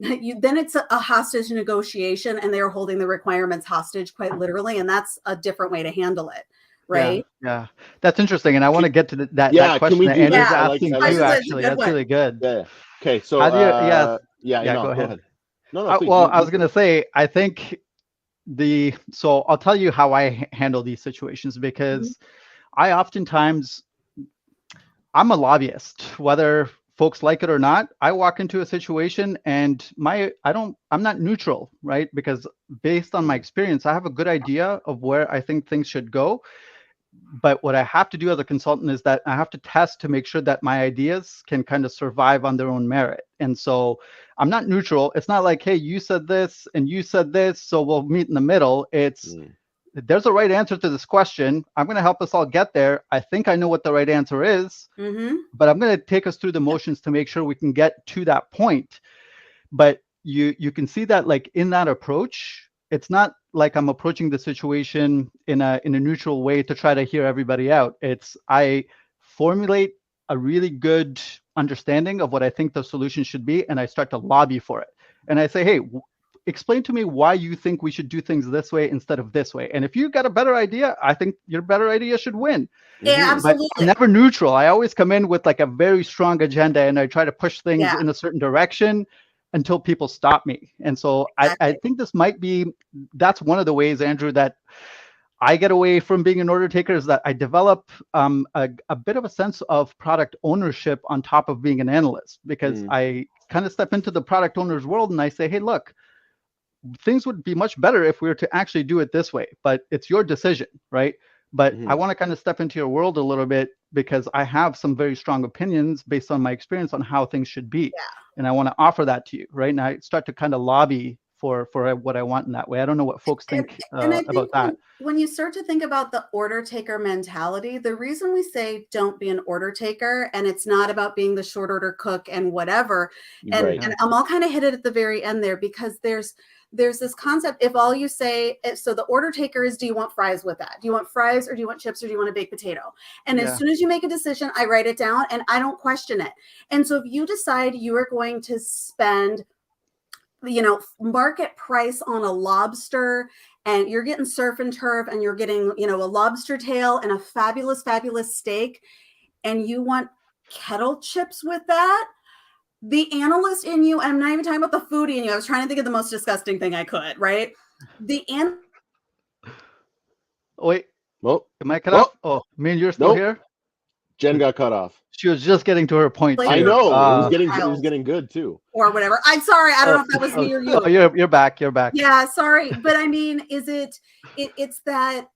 it's a hostage negotiation, and they're holding the requirements hostage quite literally, and that's a different way to handle it, right? Yeah, that's interesting, and I want to get to that can question we that do Andrew's this? asking I like too. this. Actually, that's one. really good. Yeah. Okay. So how do you? no, go ahead. No, please. Well, I was gonna say, I think so I'll tell you how I handle these situations, because I oftentimes, I'm a lobbyist, whether folks like it or not. I walk into a situation and I'm not neutral, right? Because based on my experience, I have a good idea of where I think things should go. But what I have to do as a consultant is that I have to test to make sure that my ideas can kind of survive on their own merit. And so I'm not neutral. It's not like, hey, you said this and you said this, so we'll meet in the middle. It's there's a right answer to this question. I'm going to help us all get there. I think I know what the right answer is, but I'm going to take us through the motions to make sure we can get to that point. But you can see that, like, in that approach, it's not like I'm approaching the situation in a neutral way to try to hear everybody out. It's I formulate a really good understanding of what I think the solution should be, and I start to lobby for it. And I say, hey, explain to me why you think we should do things this way instead of this way. And if you got a better idea, I think your better idea should win. Yeah, absolutely. But I'm never neutral. I always come in with like a very strong agenda, and I try to push things in a certain direction until people stop me. And so I think that's one of the ways, Andrew, that I get away from being an order taker, is that I develop a bit of a sense of product ownership on top of being an analyst, because I kind of step into the product owner's world and I say, hey, look, things would be much better if we were to actually do it this way, but it's your decision, right? But I want to kind of step into your world a little bit, because I have some very strong opinions based on my experience on how things should be. And I want to offer that to you, right? And I start to kind of lobby for what I want in that way. I don't know what folks think about that. When you start to think about the order taker mentality, the reason we say don't be an order taker, and it's not about being the short order cook and whatever, and I'm all kind of hit it at the very end there, because there's this concept. If all you say, so the order taker is, do you want fries with that? Do you want fries, or do you want chips, or do you want a baked potato? And as soon as you make a decision, I write it down and I don't question it. And so if you decide you are going to spend, market price on a lobster, and you're getting surf and turf, and you're getting, a lobster tail and a fabulous, fabulous steak, and you want kettle chips with that, the analyst in you, and I'm not even talking about the foodie in you, I was trying to think of the most disgusting thing I could, right? Wait. Well, am I cut off? Oh, me and you're still here? Jen got cut off. She was just getting to her point. I know. It was getting good too. Or whatever. I'm sorry. I don't know if that was me or you. Oh, you're back. You're back. Yeah, sorry. But I mean, it's the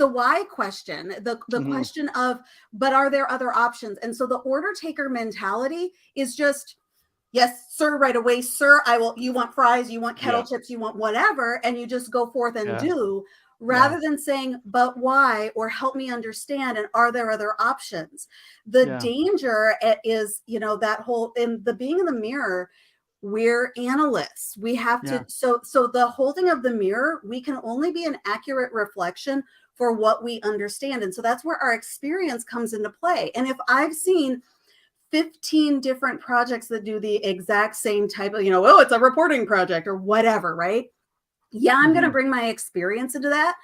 why question, the question of, but are there other options? And so the order taker mentality is just, yes, sir, right away, sir, you want fries, you want kettle chips, you want whatever, and you just go forth and do, rather than saying, but why, or help me understand, and are there other options? The danger is, that whole, in the being in the mirror, we're analysts. We have to, so the holding of the mirror, we can only be an accurate reflection for what we understand. And so that's where our experience comes into play. And if I've seen 15 different projects that do the exact same type of, it's a reporting project or whatever, right? Yeah, I'm going to bring my experience into that.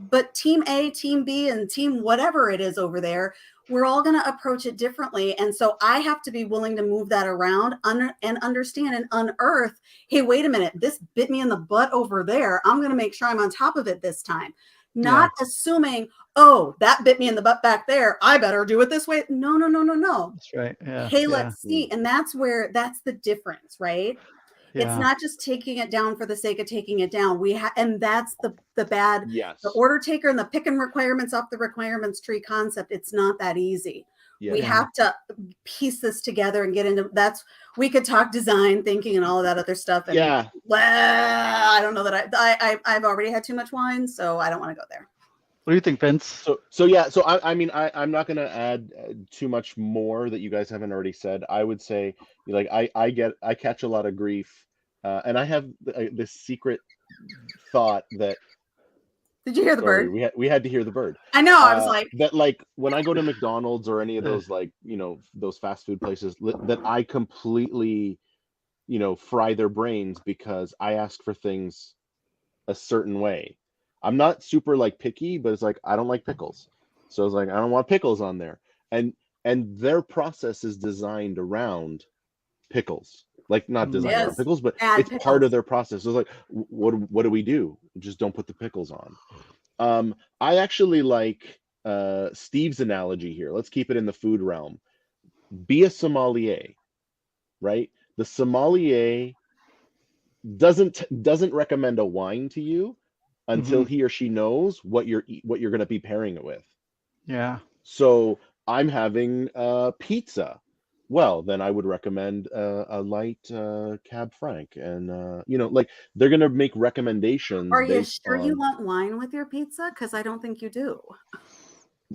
But team A, team B, and team whatever it is over there, we're all going to approach it differently. And so I have to be willing to move that around and understand and unearth, hey, wait a minute, this bit me in the butt over there. I'm going to make sure I'm on top of it this time. Not assuming, oh, that bit me in the butt back there, I better do it this way. No. That's right. Yeah. Hey, let's see. And that's the difference, right? Yeah. It's not just taking it down for the sake of taking it down. And that's the bad, the order taker and the picking requirements off the requirements tree concept. It's not that easy. We have to piece this together and get into we could talk design thinking and all of that other stuff. And I don't know that I've already had too much wine, so I don't want to go there. What do you think, Vince? So I'm not going to add too much more that you guys haven't already said. I would say, like, I catch a lot of grief and I have this secret thought that. Did you hear the Sorry, bird? we had to hear the bird. I know. I was like, that, like, when I go to McDonald's or any of those, like, those fast food places, that I completely, fry their brains because I ask for things a certain way. I'm not super like picky, but it's like I don't like pickles, so it's like I don't want pickles on there, and their process is designed around pickles, like not designed around yes, pickles, but add it's part pickles. of their process. So it's like, what do we do? Just don't put the pickles on. I actually like Steve's analogy here. Let's keep it in the food realm. Be a sommelier, right? The sommelier doesn't recommend a wine to you until he or she knows what you're going to be pairing it with. Yeah. So I'm having pizza. Well, then I would recommend a light Cab Franc, and like they're gonna make recommendations. Are you based sure on... you want wine with your pizza? Because I don't think you do.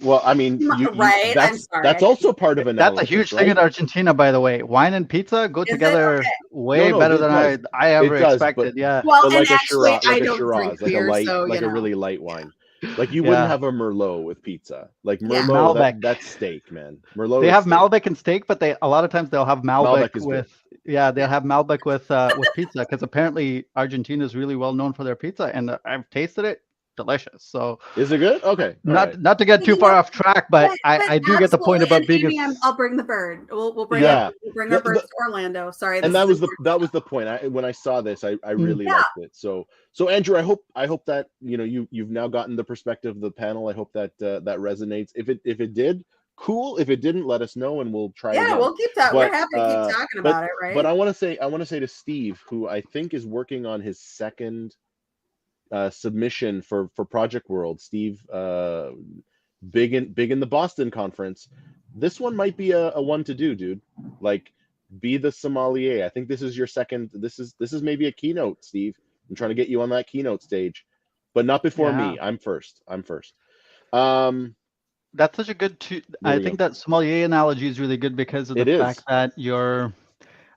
Well, I mean, Right? I'm sorry. that's also part of analysis. That's a huge right? thing in Argentina, by the way. Wine and pizza go Is it? together Okay. way No, better it than does. I ever It does, expected. but Yeah. Well, but and like a actually, Shiraz, I like a don't drink Shiraz, like a beer, light, so like you a know. really light wine. Like you wouldn't have a Merlot with pizza. Like Yeah. Merlot, Malbec. that's steak, man. Merlot. They is have steak. Malbec and steak, but a lot of times they'll have Malbec Malbec is with good. they'll have Malbec with pizza, because apparently Argentina is really well known for their pizza, and I've tasted it, delicious. So Is it good? Okay, all right. not to get too far off track, but I do get the point absolutely. about And being Amy, I'll bring the bird. We'll bring Yeah. we'll bring our birds to Orlando. Sorry, And this is that was the point. When I saw this, I really liked it. So Andrew, I hope that you've now gotten the perspective of the panel. I hope that that resonates. If it did, cool. If it didn't, let us know and we'll try again. we'll keep talking. We're happy to keep talking about it, right? But I want to say to Steve, who I think is working on his second submission for Project World. Steve, big in the Boston conference. This one might be a one to do, dude. Like, be the sommelier. I think this is your second. This is maybe a keynote, Steve. I'm trying to get you on that keynote stage, but not before me. I'm first. That's such a good I think that sommelier analogy is really good because of the fact that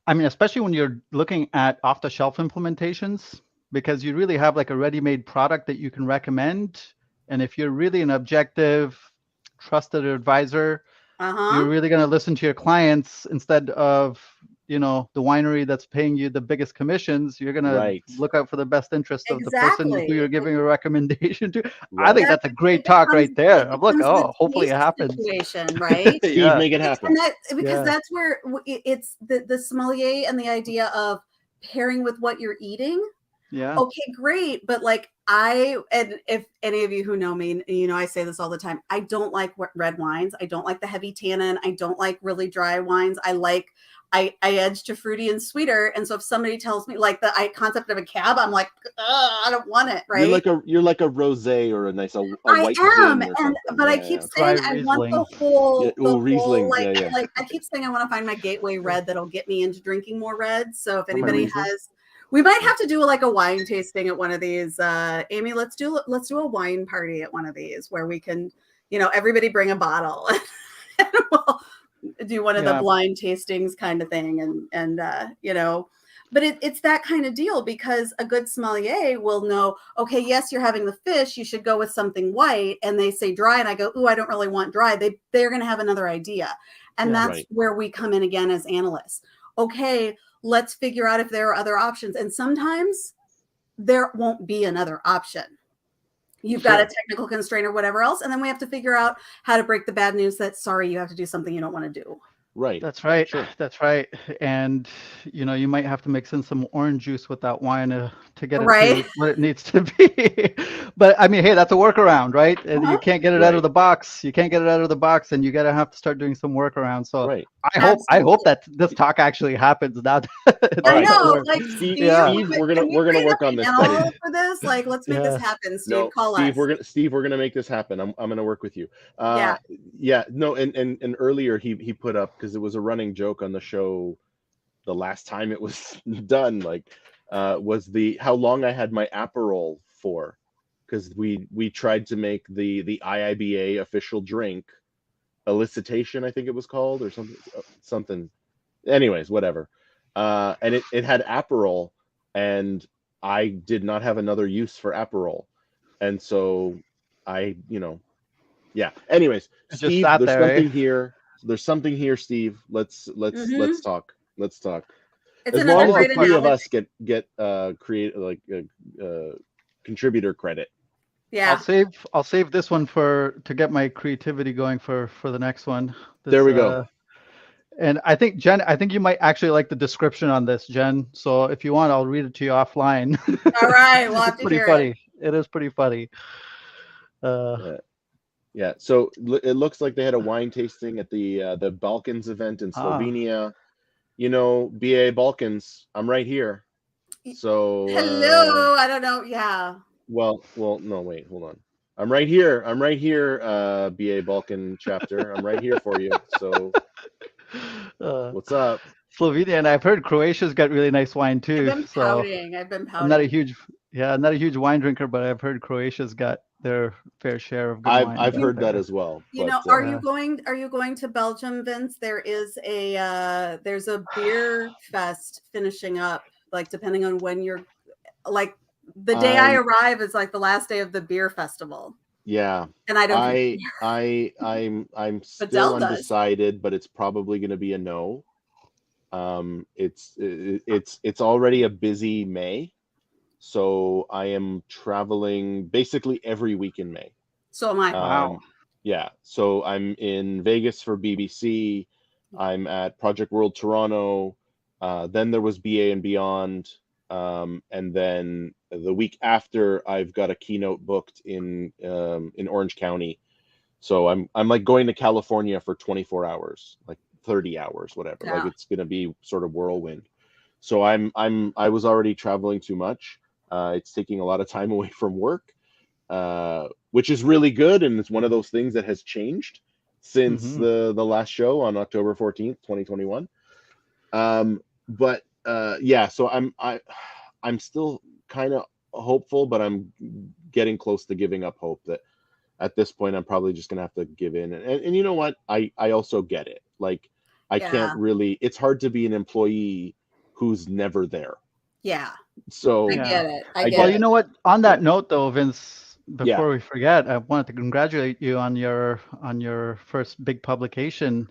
especially when you're looking at off-the-shelf implementations, because you really have like a ready-made product that you can recommend. And if you're really an objective, trusted advisor, you're really going to listen to your clients instead of, the winery that's paying you the biggest commissions. You're going to look out for the best interest of the person who you're giving a recommendation to. I think that's a great talk right there. I'm like, hopefully it happens. Situation, right? Steve, make it happen. Because that's where it's the sommelier and the idea of pairing with what you're eating. Yeah. Okay, great. But like and if any of you who know me, I say this all the time. I don't like red wines. I don't like the heavy tannin. I don't like really dry wines. I edge to fruity and sweeter. And so if somebody tells me like the concept of a cab, I'm like, I don't want it. Right. You're like a rosé or a nice white I am, zin or something. but I keep saying I want the whole Riesling. Like I keep saying I want to find my gateway red that'll get me into drinking more red. So if anybody has, we might have to do like a wine tasting at one of these. Amy, let's do a wine party at one of these where we can, everybody bring a bottle and we'll do one of the blind tastings kind of thing. And but it's that kind of deal, because a good sommelier will know, okay, yes, you're having the fish, you should go with something white. And they say dry. And I go, ooh, I don't really want dry. They're going to have another idea. And that's where we come in again as analysts. Okay, let's figure out if there are other options. And sometimes there won't be another option. You've got a technical constraint or whatever else. And then we have to figure out how to break the bad news that, sorry, you have to do something you don't want to do. Right. That's right. Sure. That's right. And, you might have to mix in some orange juice with that wine to get it to what it needs to be. But I mean, hey, that's a workaround, right? And you can't get it out of the box. You can't get it out of the box, and you got to have to start doing some workarounds. So I hope that this talk actually happens now. I know. Like, Steve, we're gonna work on this, buddy. For this, like, let's make this happen. Steve, call us. Steve, we're gonna make this happen. I'm gonna work with you. No, and earlier he put up, because it was a running joke on the show the last time it was done, like was how long I had my Aperol for, because we tried to make the IIBA official drink, elicitation, I think it was called, or something. Anyways, whatever. And it had Aperol, and I did not have another use for Aperol, and so I, yeah. Anyways, It just Steve, sat there's there, something here. There's something here, Steve. Let's Mhm. talk. Let's talk. It's As another long as the great three of analogy. us get create contributor credit. I'll Yeah. save this one to get my creativity going for the next one. There This we go. and I think Jen, I think you might actually like the description on this, Jen. So if you want, I'll read it to you offline. All right. We'll have It's to pretty hear it. funny. It is pretty funny. Uh, Yeah. Yeah. So it looks like they had a wine tasting at the Balkans event in ah, Slovenia. BA Balkans, I'm right here. So Hello. I don't know. Yeah. well, no, wait, hold on. I'm right here. BA Balkan chapter. I'm right here for you. So uh, what's up? Slovenia, and I've heard Croatia's got really nice wine I've too. been So pouting. I've been I'm not a pouting. huge, yeah, I'm not a huge wine drinker, but I've heard Croatia's got their fair share of good wine I've down heard that there. as well, You but know, Yeah. are you going to Belgium, Vince? There's a beer fest finishing up, like depending on when you're like the day I I'm arrive is like the last day of the beer festival. yeah. And I don't drink beer, I'm but still Dell does. undecided, but it's probably going to be a no. It's already a busy May, so I am traveling basically every week in May. So am I. Wow. Yeah, so I'm in Vegas for BBC. I'm at Project World Toronto. Then there was BA and Beyond, and then the week after, I've got a keynote booked in Orange County. So I'm like going to California for 24 hours, like 30 hours, whatever. Like Yeah. it's gonna be sort of whirlwind. So I was already traveling too much. It's taking a lot of time away from work, which is really good, and it's one of those things that has changed since Hmm. the last show on October 14th, 2021. But yeah, so I'm still kind of hopeful, but I'm getting close to giving up hope that at this point I'm probably just gonna have to give in. And you know what? I also get it. Like I can't Yeah. really. It's hard to be an employee who's never there. Yeah. I So Yeah. get it. I I Well, get get you it. it. know what? On Yeah. that note, though, Vince, Yeah. before we forget, I wanted to congratulate you on your first big publication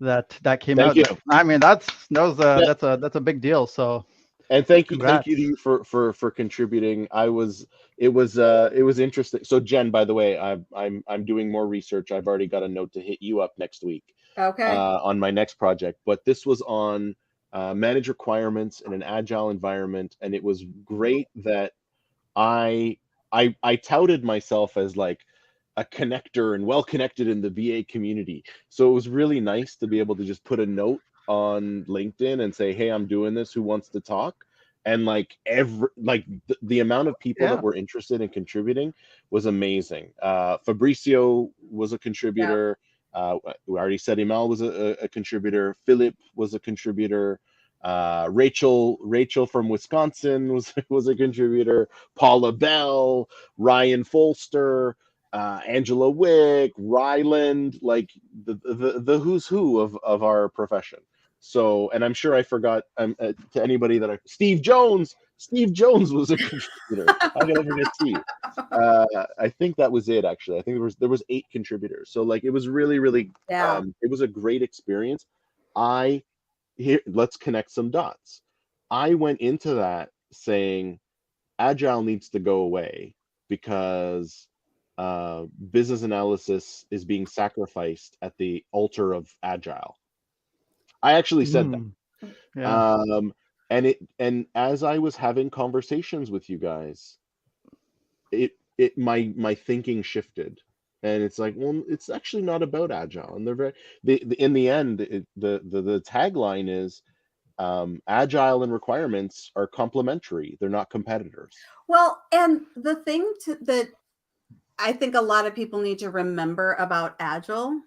that came Thank out. you. I mean, Yeah. that's a big deal. So And thank you to congrats. you for contributing. It was interesting. So Jen, by the way, I'm doing more research. I've already got a note to hit you up next week Okay. on my next project. But this was on manage requirements in an agile environment, and it was great that I I touted myself as like a connector and well connected in the VA community. So it was really nice to be able to just put a note on LinkedIn and say, "Hey, I'm doing this. Who wants to talk?" And like the amount of people that Yeah. were interested in contributing was amazing. Fabricio was a Yeah. contributor. We already said Imal was a contributor. Philip was a contributor. Rachel from Wisconsin was a contributor. Paula Bell, Ryan Folster, Angela Wick, Ryland, like the who's who of our profession. So, and I'm sure I forgot to anybody Steve Jones. Steve Jones was a contributor. How can I forget Steve? I think that was it. Actually, I think there was 8 contributors. So like it was really Yeah. it was a great experience. I Here, let's connect some dots. I went into that saying agile needs to go away because business analysis is being sacrificed at the altar of agile. I actually said that. Mm, yeah. And as I was having conversations with you guys, my thinking shifted, and it's like, well, it's actually not about agile, and they're in the end, the tagline is agile and requirements are complementary, they're not competitors. Well, and the thing that I think a lot of people need to remember about Agile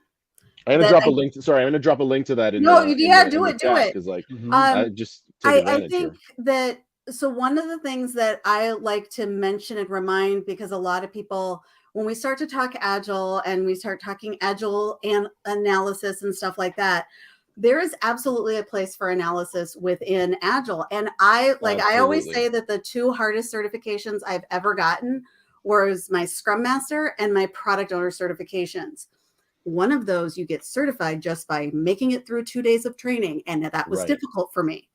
I'm gonna that drop a I link. Sorry, I'm gonna drop a link to that in no, the in yeah, the in the do chat it. because like Hmm. I Um, just take I advantage think here. that so one of the things that I like to mention and remind, because a lot of people, when we start to talk Agile and we start talking Agile and analysis and stuff like that, there is absolutely a place for analysis within Agile. And I always say that the two hardest certifications I've ever gotten was my Scrum Master and my Product Owner certifications. One of those you get certified just by making it through 2 days of training. And that was difficult for me.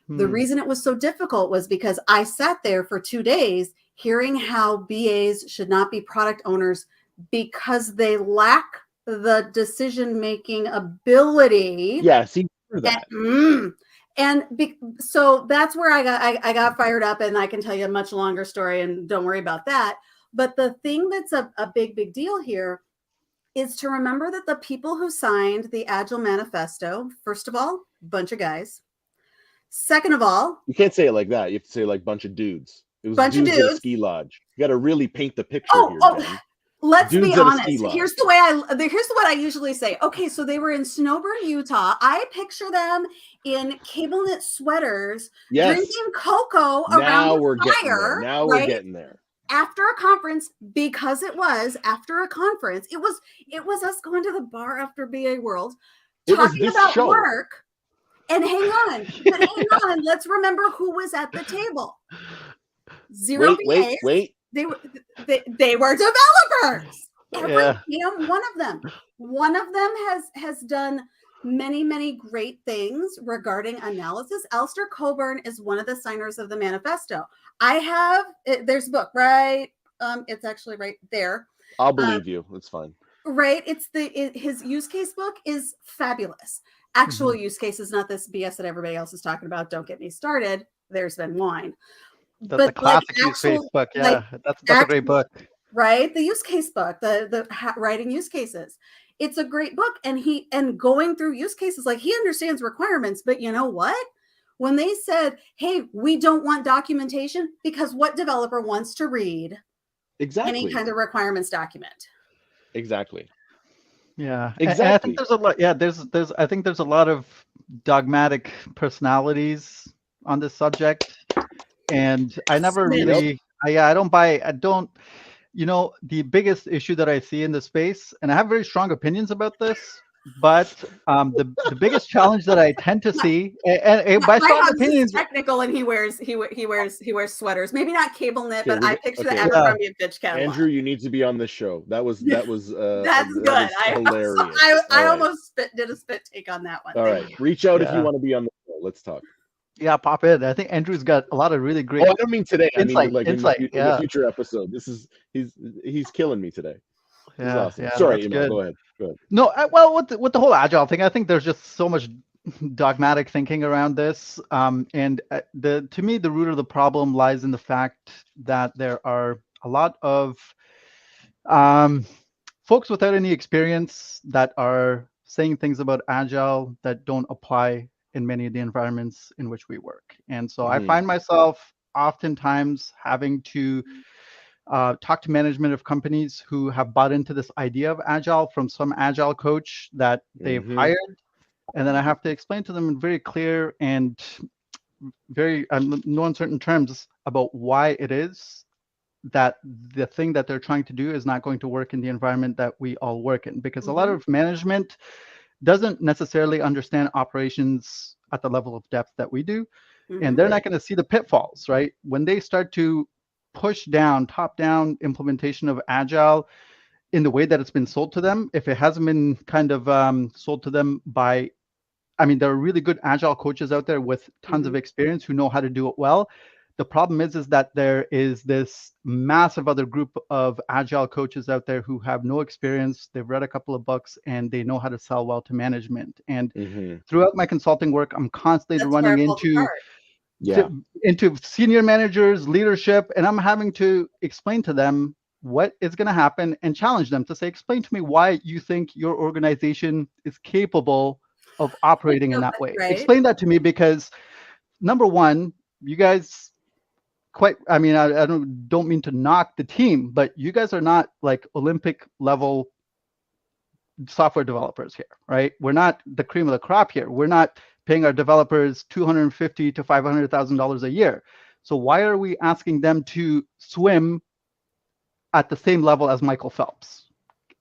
The reason it was so difficult was because I sat there for 2 days hearing how BAs should not be product owners because they lack the decision-making ability. Yeah, see that. So that's where I got fired up, and I can tell you a much longer story, and don't worry about that. But the thing that's a big deal here is to remember that the people who signed the Agile Manifesto, first of all, bunch of guys. Second of all, you can't say it like that. You have to say like bunch of dudes. It was bunch dudes of dudes at a ski lodge. You got to really paint the picture here, Jen. Let's be honest. Here's what I usually say. Okay, so they were in Snowbird, Utah. I picture them in cable knit sweaters, drinking cocoa around the fire. Now we're getting there. After a conference, because it was after a conference, it was us going to the bar after BA World, talking about work. And hang on, let's remember who was at the table. Zero BAs. Wait. They were developers. One of them has done many great things regarding analysis. Alistair Coburn is one of the signers of the manifesto. There's a book, right? It's actually right there. I'll believe you. It's fine. Right. His use case book is fabulous. Actual use cases, not this BS that everybody else is talking about. Don't get me started. There's been wine. That's a classic use case book. Yeah, that's a great book. Right, the use case book, the writing use cases. It's a great book, and going through use cases, like he understands requirements. But you know what? When they said, "Hey, we don't want documentation," because what developer wants to read any kind of requirements document? Exactly. Yeah, exactly. And I think there's a lot. Yeah, I think there's a lot of dogmatic personalities on this subject, and I never really. I don't. The biggest issue that I see in the space, and I have very strong opinions about this, but the biggest challenge that I tend to see, and by strong opinions, technical, and he wears sweaters. Maybe not cable knit, but I picture the Abercrombie and Fitch catalog. Andrew, you need to be on this show. That's good. Hilarious. I almost did a spit take on that one. All right, reach out if you want to be on the show. Let's talk. Yeah, pop in. I think Andrew's got a lot of really great. Oh, I don't mean today. Insight, I mean like in the future episode. He's killing me today. Yeah, awesome. Sorry, Emil, go ahead. No, with the whole Agile thing, I think there's just so much dogmatic thinking around this. And to me, the root of the problem lies in the fact that there are a lot of folks without any experience that are saying things about Agile that don't apply in many of the environments in which we work. And so I find myself oftentimes having to talk to management of companies who have bought into this idea of Agile from some Agile coach that they've hired. And then I have to explain to them in very clear and very no uncertain terms about why it is that the thing that they're trying to do is not going to work in the environment that we all work in. Because a lot of management doesn't necessarily understand operations at the level of depth that we do. And they're not going to see the pitfalls, right? When they start to push down, top-down implementation of Agile in the way that it's been sold to them, if it hasn't been kind of sold to them by, there are really good Agile coaches out there with tons of experience who know how to do it well. The problem is that there is this massive other group of Agile coaches out there who have no experience. They've read a couple of books and they know how to sell well to management. And throughout my consulting work, I'm constantly running into senior managers, leadership, and I'm having to explain to them what is going to happen and challenge them to say, explain to me why you think your organization is capable of operating in that way. Right? Explain that to me, because number one, you guys I don't mean to knock the team, but you guys are not like Olympic level software developers here, right? We're not the cream of the crop here. We're not paying our developers $250,000 to $500,000 a year. So why are we asking them to swim at the same level as Michael Phelps?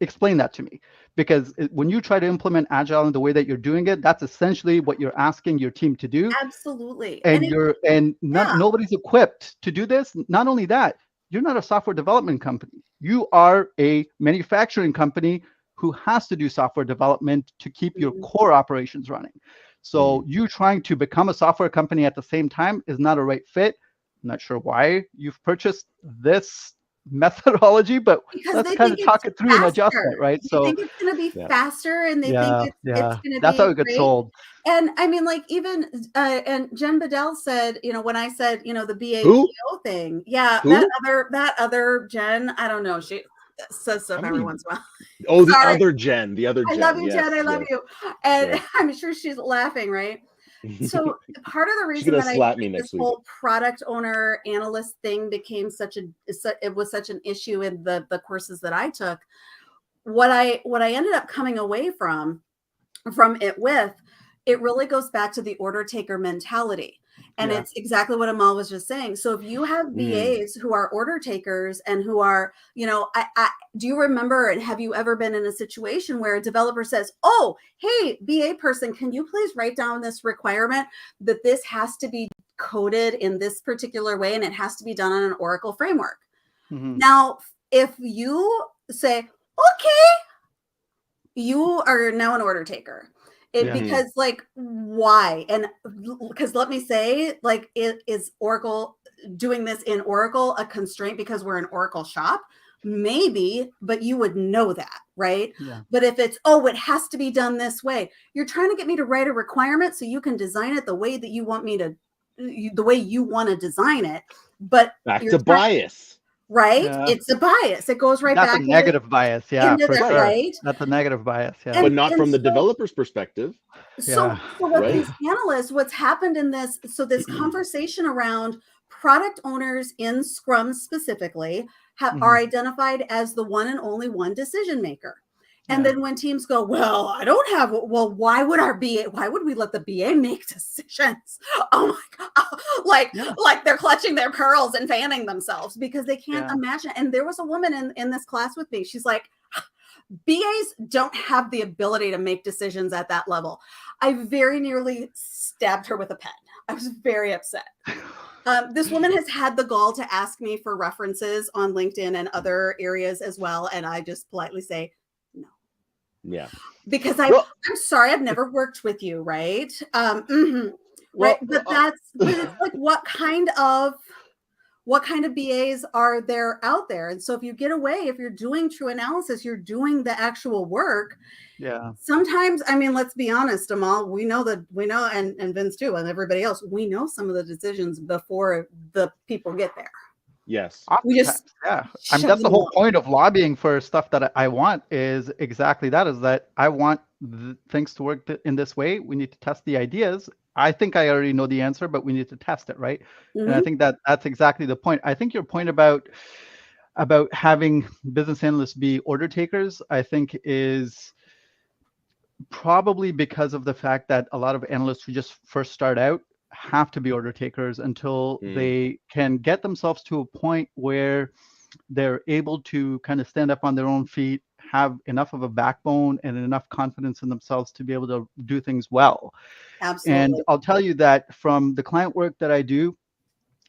Explain that to me. because when you try to implement Agile in the way that you're doing it, that's essentially what you're asking your team to do. Absolutely. And Yeah. nobody's equipped to do this. Not only that, you're not a software development company. You are a manufacturing company who has to do software development to keep your core operations running. So you trying to become a software company at the same time is not a right fit. I'm not sure why you've purchased this methodology, but Because let's they kind think of it's talk it through and adjust it, faster. right? They So think it's going to be Yeah. faster, and they think it's going to that's how be it gets great. sold. And I mean, like, even and Jen Bedell said, when I said, the Who? BAPO thing, yeah, Who? that other Jen, I don't know, she says stuff every once in a while. Oh, the Sorry. other Jen. The other I Jen. love you, Yes, Jen. I love yes. you. And Yeah. I'm sure she's laughing, right? So part of the She's reason gonna that I slap me think this next week. whole product owner analyst thing became it was such an issue in the courses that I took. What I ended up coming away from it with, it really goes back to the order taker mentality. And it's exactly what Amal was just saying. So if you have VAs who are order takers and who are, do you remember, and have you ever been in a situation where a developer says, oh, hey, VA person, can you please write down this requirement that this has to be coded in this particular way and it has to be done on an Oracle framework? Now, if you say, okay, you are now an order taker. Because like, why? And because let me say, like, is Oracle doing this in Oracle a constraint because we're an Oracle shop? Maybe, but you would know that, right? Yeah. But if it's, oh, it has to be done this way, you're trying to get me to write a requirement so you can design it the way that you want me to, the way you want to design it. But back to bias. Right? Yeah. It's a bias. It goes right That's back a negative bias. Yeah, into for that, sure. right? That's a negative bias. Yeah. But not from the developer's perspective. So what Right. these analysts, what's happened in this, so this conversation around product owners in Scrum specifically are identified as the one and only one decision maker. And then when teams go, well, I don't have, well, why would we let the BA make decisions? Oh my God. Like they're clutching their pearls and fanning themselves because they can't imagine. And there was a woman in this class with me. She's like, BAs don't have the ability to make decisions at that level. I very nearly stabbed her with a pen. I was very upset. This woman has had the gall to ask me for references on LinkedIn and other areas as well. And I just politely say, no. Yeah. Because I'm sorry, I've never worked with you, right? Right. But it's like, what kind of BAs are there out there? And so if you get away, if you're doing true analysis, you're doing the actual work. Yeah. Sometimes, I mean, let's be honest, Amal, we know, and Vince too, and everybody else, we know some of the decisions before the people get there. Yes. We just, that's the whole point of lobbying for stuff that I want is exactly that, is that I want things to work in this way. We need to test the ideas. I think I already know the answer, but we need to test it, right? And I think that's exactly the point. I think your point about having business analysts be order takers, I think is probably because of the fact that a lot of analysts who just first start out have to be order takers until they can get themselves to a point where they're able to kind of stand up on their own feet, have enough of a backbone and enough confidence in themselves to be able to do things well. Absolutely. And I'll tell you that from the client work that I do,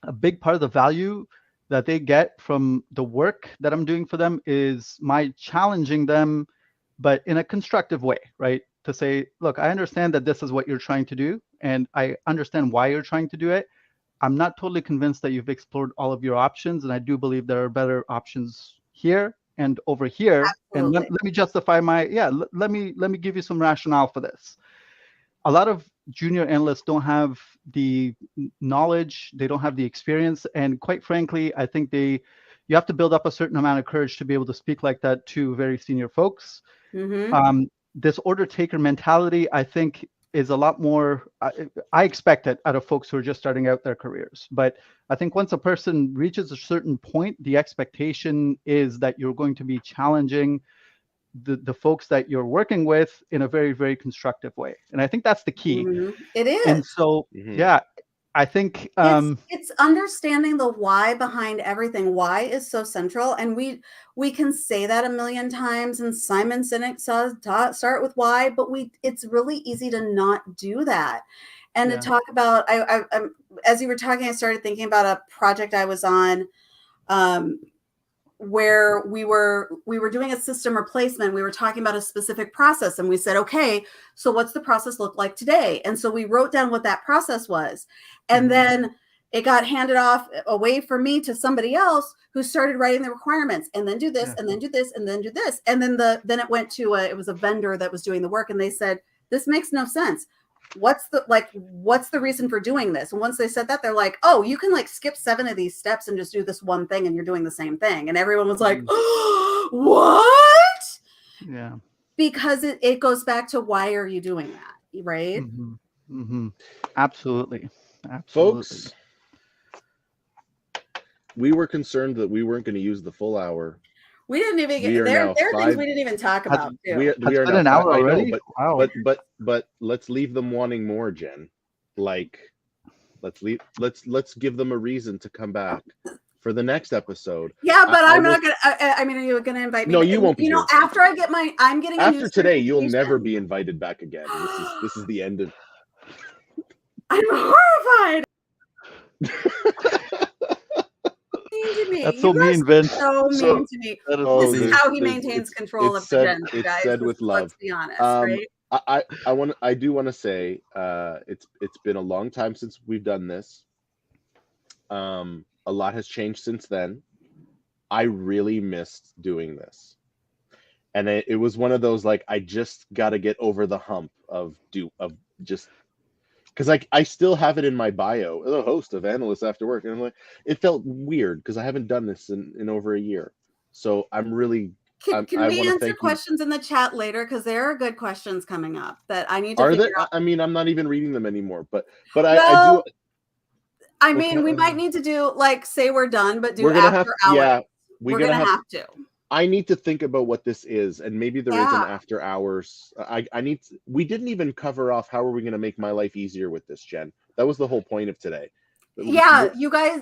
a big part of the value that they get from the work that I'm doing for them is my challenging them, but in a constructive way, right? To say, look, I understand that this is what you're trying to do, and I understand why you're trying to do it. I'm not totally convinced that you've explored all of your options, and I do believe there are better options here and over here. Absolutely. And let me justify let me give you some rationale for this. A lot of junior analysts don't have the knowledge, they don't have the experience, and quite frankly, I think you have to build up a certain amount of courage to be able to speak like that to very senior folks. This order taker mentality, I think, is a lot more, I expect it out of folks who are just starting out their careers. But I think once a person reaches a certain point, the expectation is that you're going to be challenging the folks that you're working with in a very, very constructive way. And I think that's the key. It is. And so, I think it's understanding the why behind everything. Why is so central, and we can say that a million times. And Simon Sinek says start with why, but it's really easy to not do that. And to talk about, I'm as you were talking, I started thinking about a project I was on, where we were doing a system replacement. We were talking about a specific process, and we said, okay, so what's the process look like today? And so we wrote down what that process was, and then it got handed off away from me to somebody else who started writing the requirements, and then do this, and then do this, and then do this, and then it went to it was a vendor that was doing the work, and they said, this makes no sense. What's the reason for doing this? And once they said that, they're like, oh, you can like skip 7 of these steps and just do this one thing, and you're doing the same thing. And everyone was like, oh, what? Yeah. Because it goes back to, why are you doing that? Right. Absolutely. Folks, we were concerned that we weren't going to use the full hour. We didn't even get there are things we didn't even talk about too. We are now an hour already. Wow. But let's leave them wanting more, Jen. Like, let's give them a reason to come back for the next episode. Yeah, but I'm not gonna. I mean, are you gonna invite me? No, you won't be. You know, after I get I'm getting after today, you'll never be invited back again. This is the end of. I'm horrified. To me. That's so mean, Vince. So mean to me. This is how he maintains control of the agenda, guys. It's said with love. Let's be honest, right? I do want to say it's been a long time since we've done this. A lot has changed since then. I really missed doing this, and it was one of those, like, I just got to get over the hump of just. Because I still have it in my bio, the host of Analysts After Work, and I'm like, it felt weird because I haven't done this in over a year. So I'm really. Can we answer questions in the chat later? Because there are good questions coming up that I need to figure out. I mean, I'm not even reading them anymore, but I do. I mean, we might need to do, like, say we're done, but do after hours. Yeah, we're gonna have to. I need to think about what this is, and maybe there is an after hours. We didn't even cover off how are we going to make my life easier with this, Jen. That was the whole point of today. Yeah, you guys,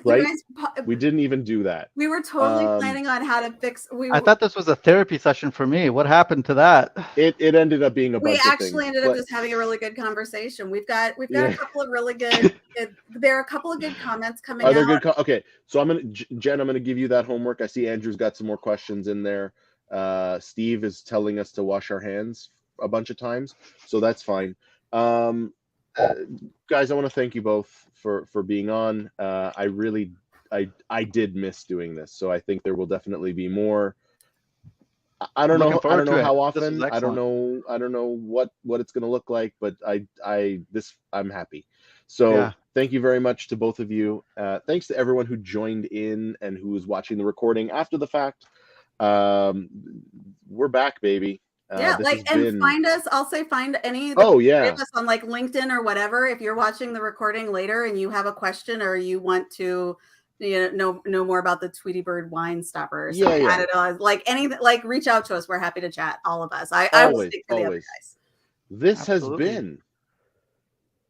we didn't even do that. We were totally planning on how to fix. I thought this was a therapy session for me. What happened to that? It ended up being a bunch of things. We actually ended up just having a really good conversation. We've got a couple of really good. There are a couple of good comments coming out. Are there good? Okay, so Jen, I'm gonna give you that homework. I see Andrew's got some more questions in there. Steve is telling us to wash our hands a bunch of times, so that's fine. Guys, I want to thank you both for being on. I did miss doing this, so I think there will definitely be more. I don't know how often. I don't know what it's going to look like, but I'm happy. So thank you very much to both of you. Thanks to everyone who joined in and who is watching the recording after the fact. We're back, baby. Find us. I'll say find any of us on, like, LinkedIn or whatever. If you're watching the recording later and you have a question or you want to, know more about the Tweety Bird wine stopper. I don't know, like anything, like, reach out to us. We're happy to chat. All of us. I will speak to the other guys. This has been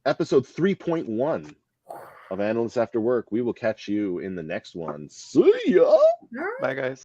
episode 3.1 of Analysts After Work. We will catch you in the next one. See ya. Bye, guys.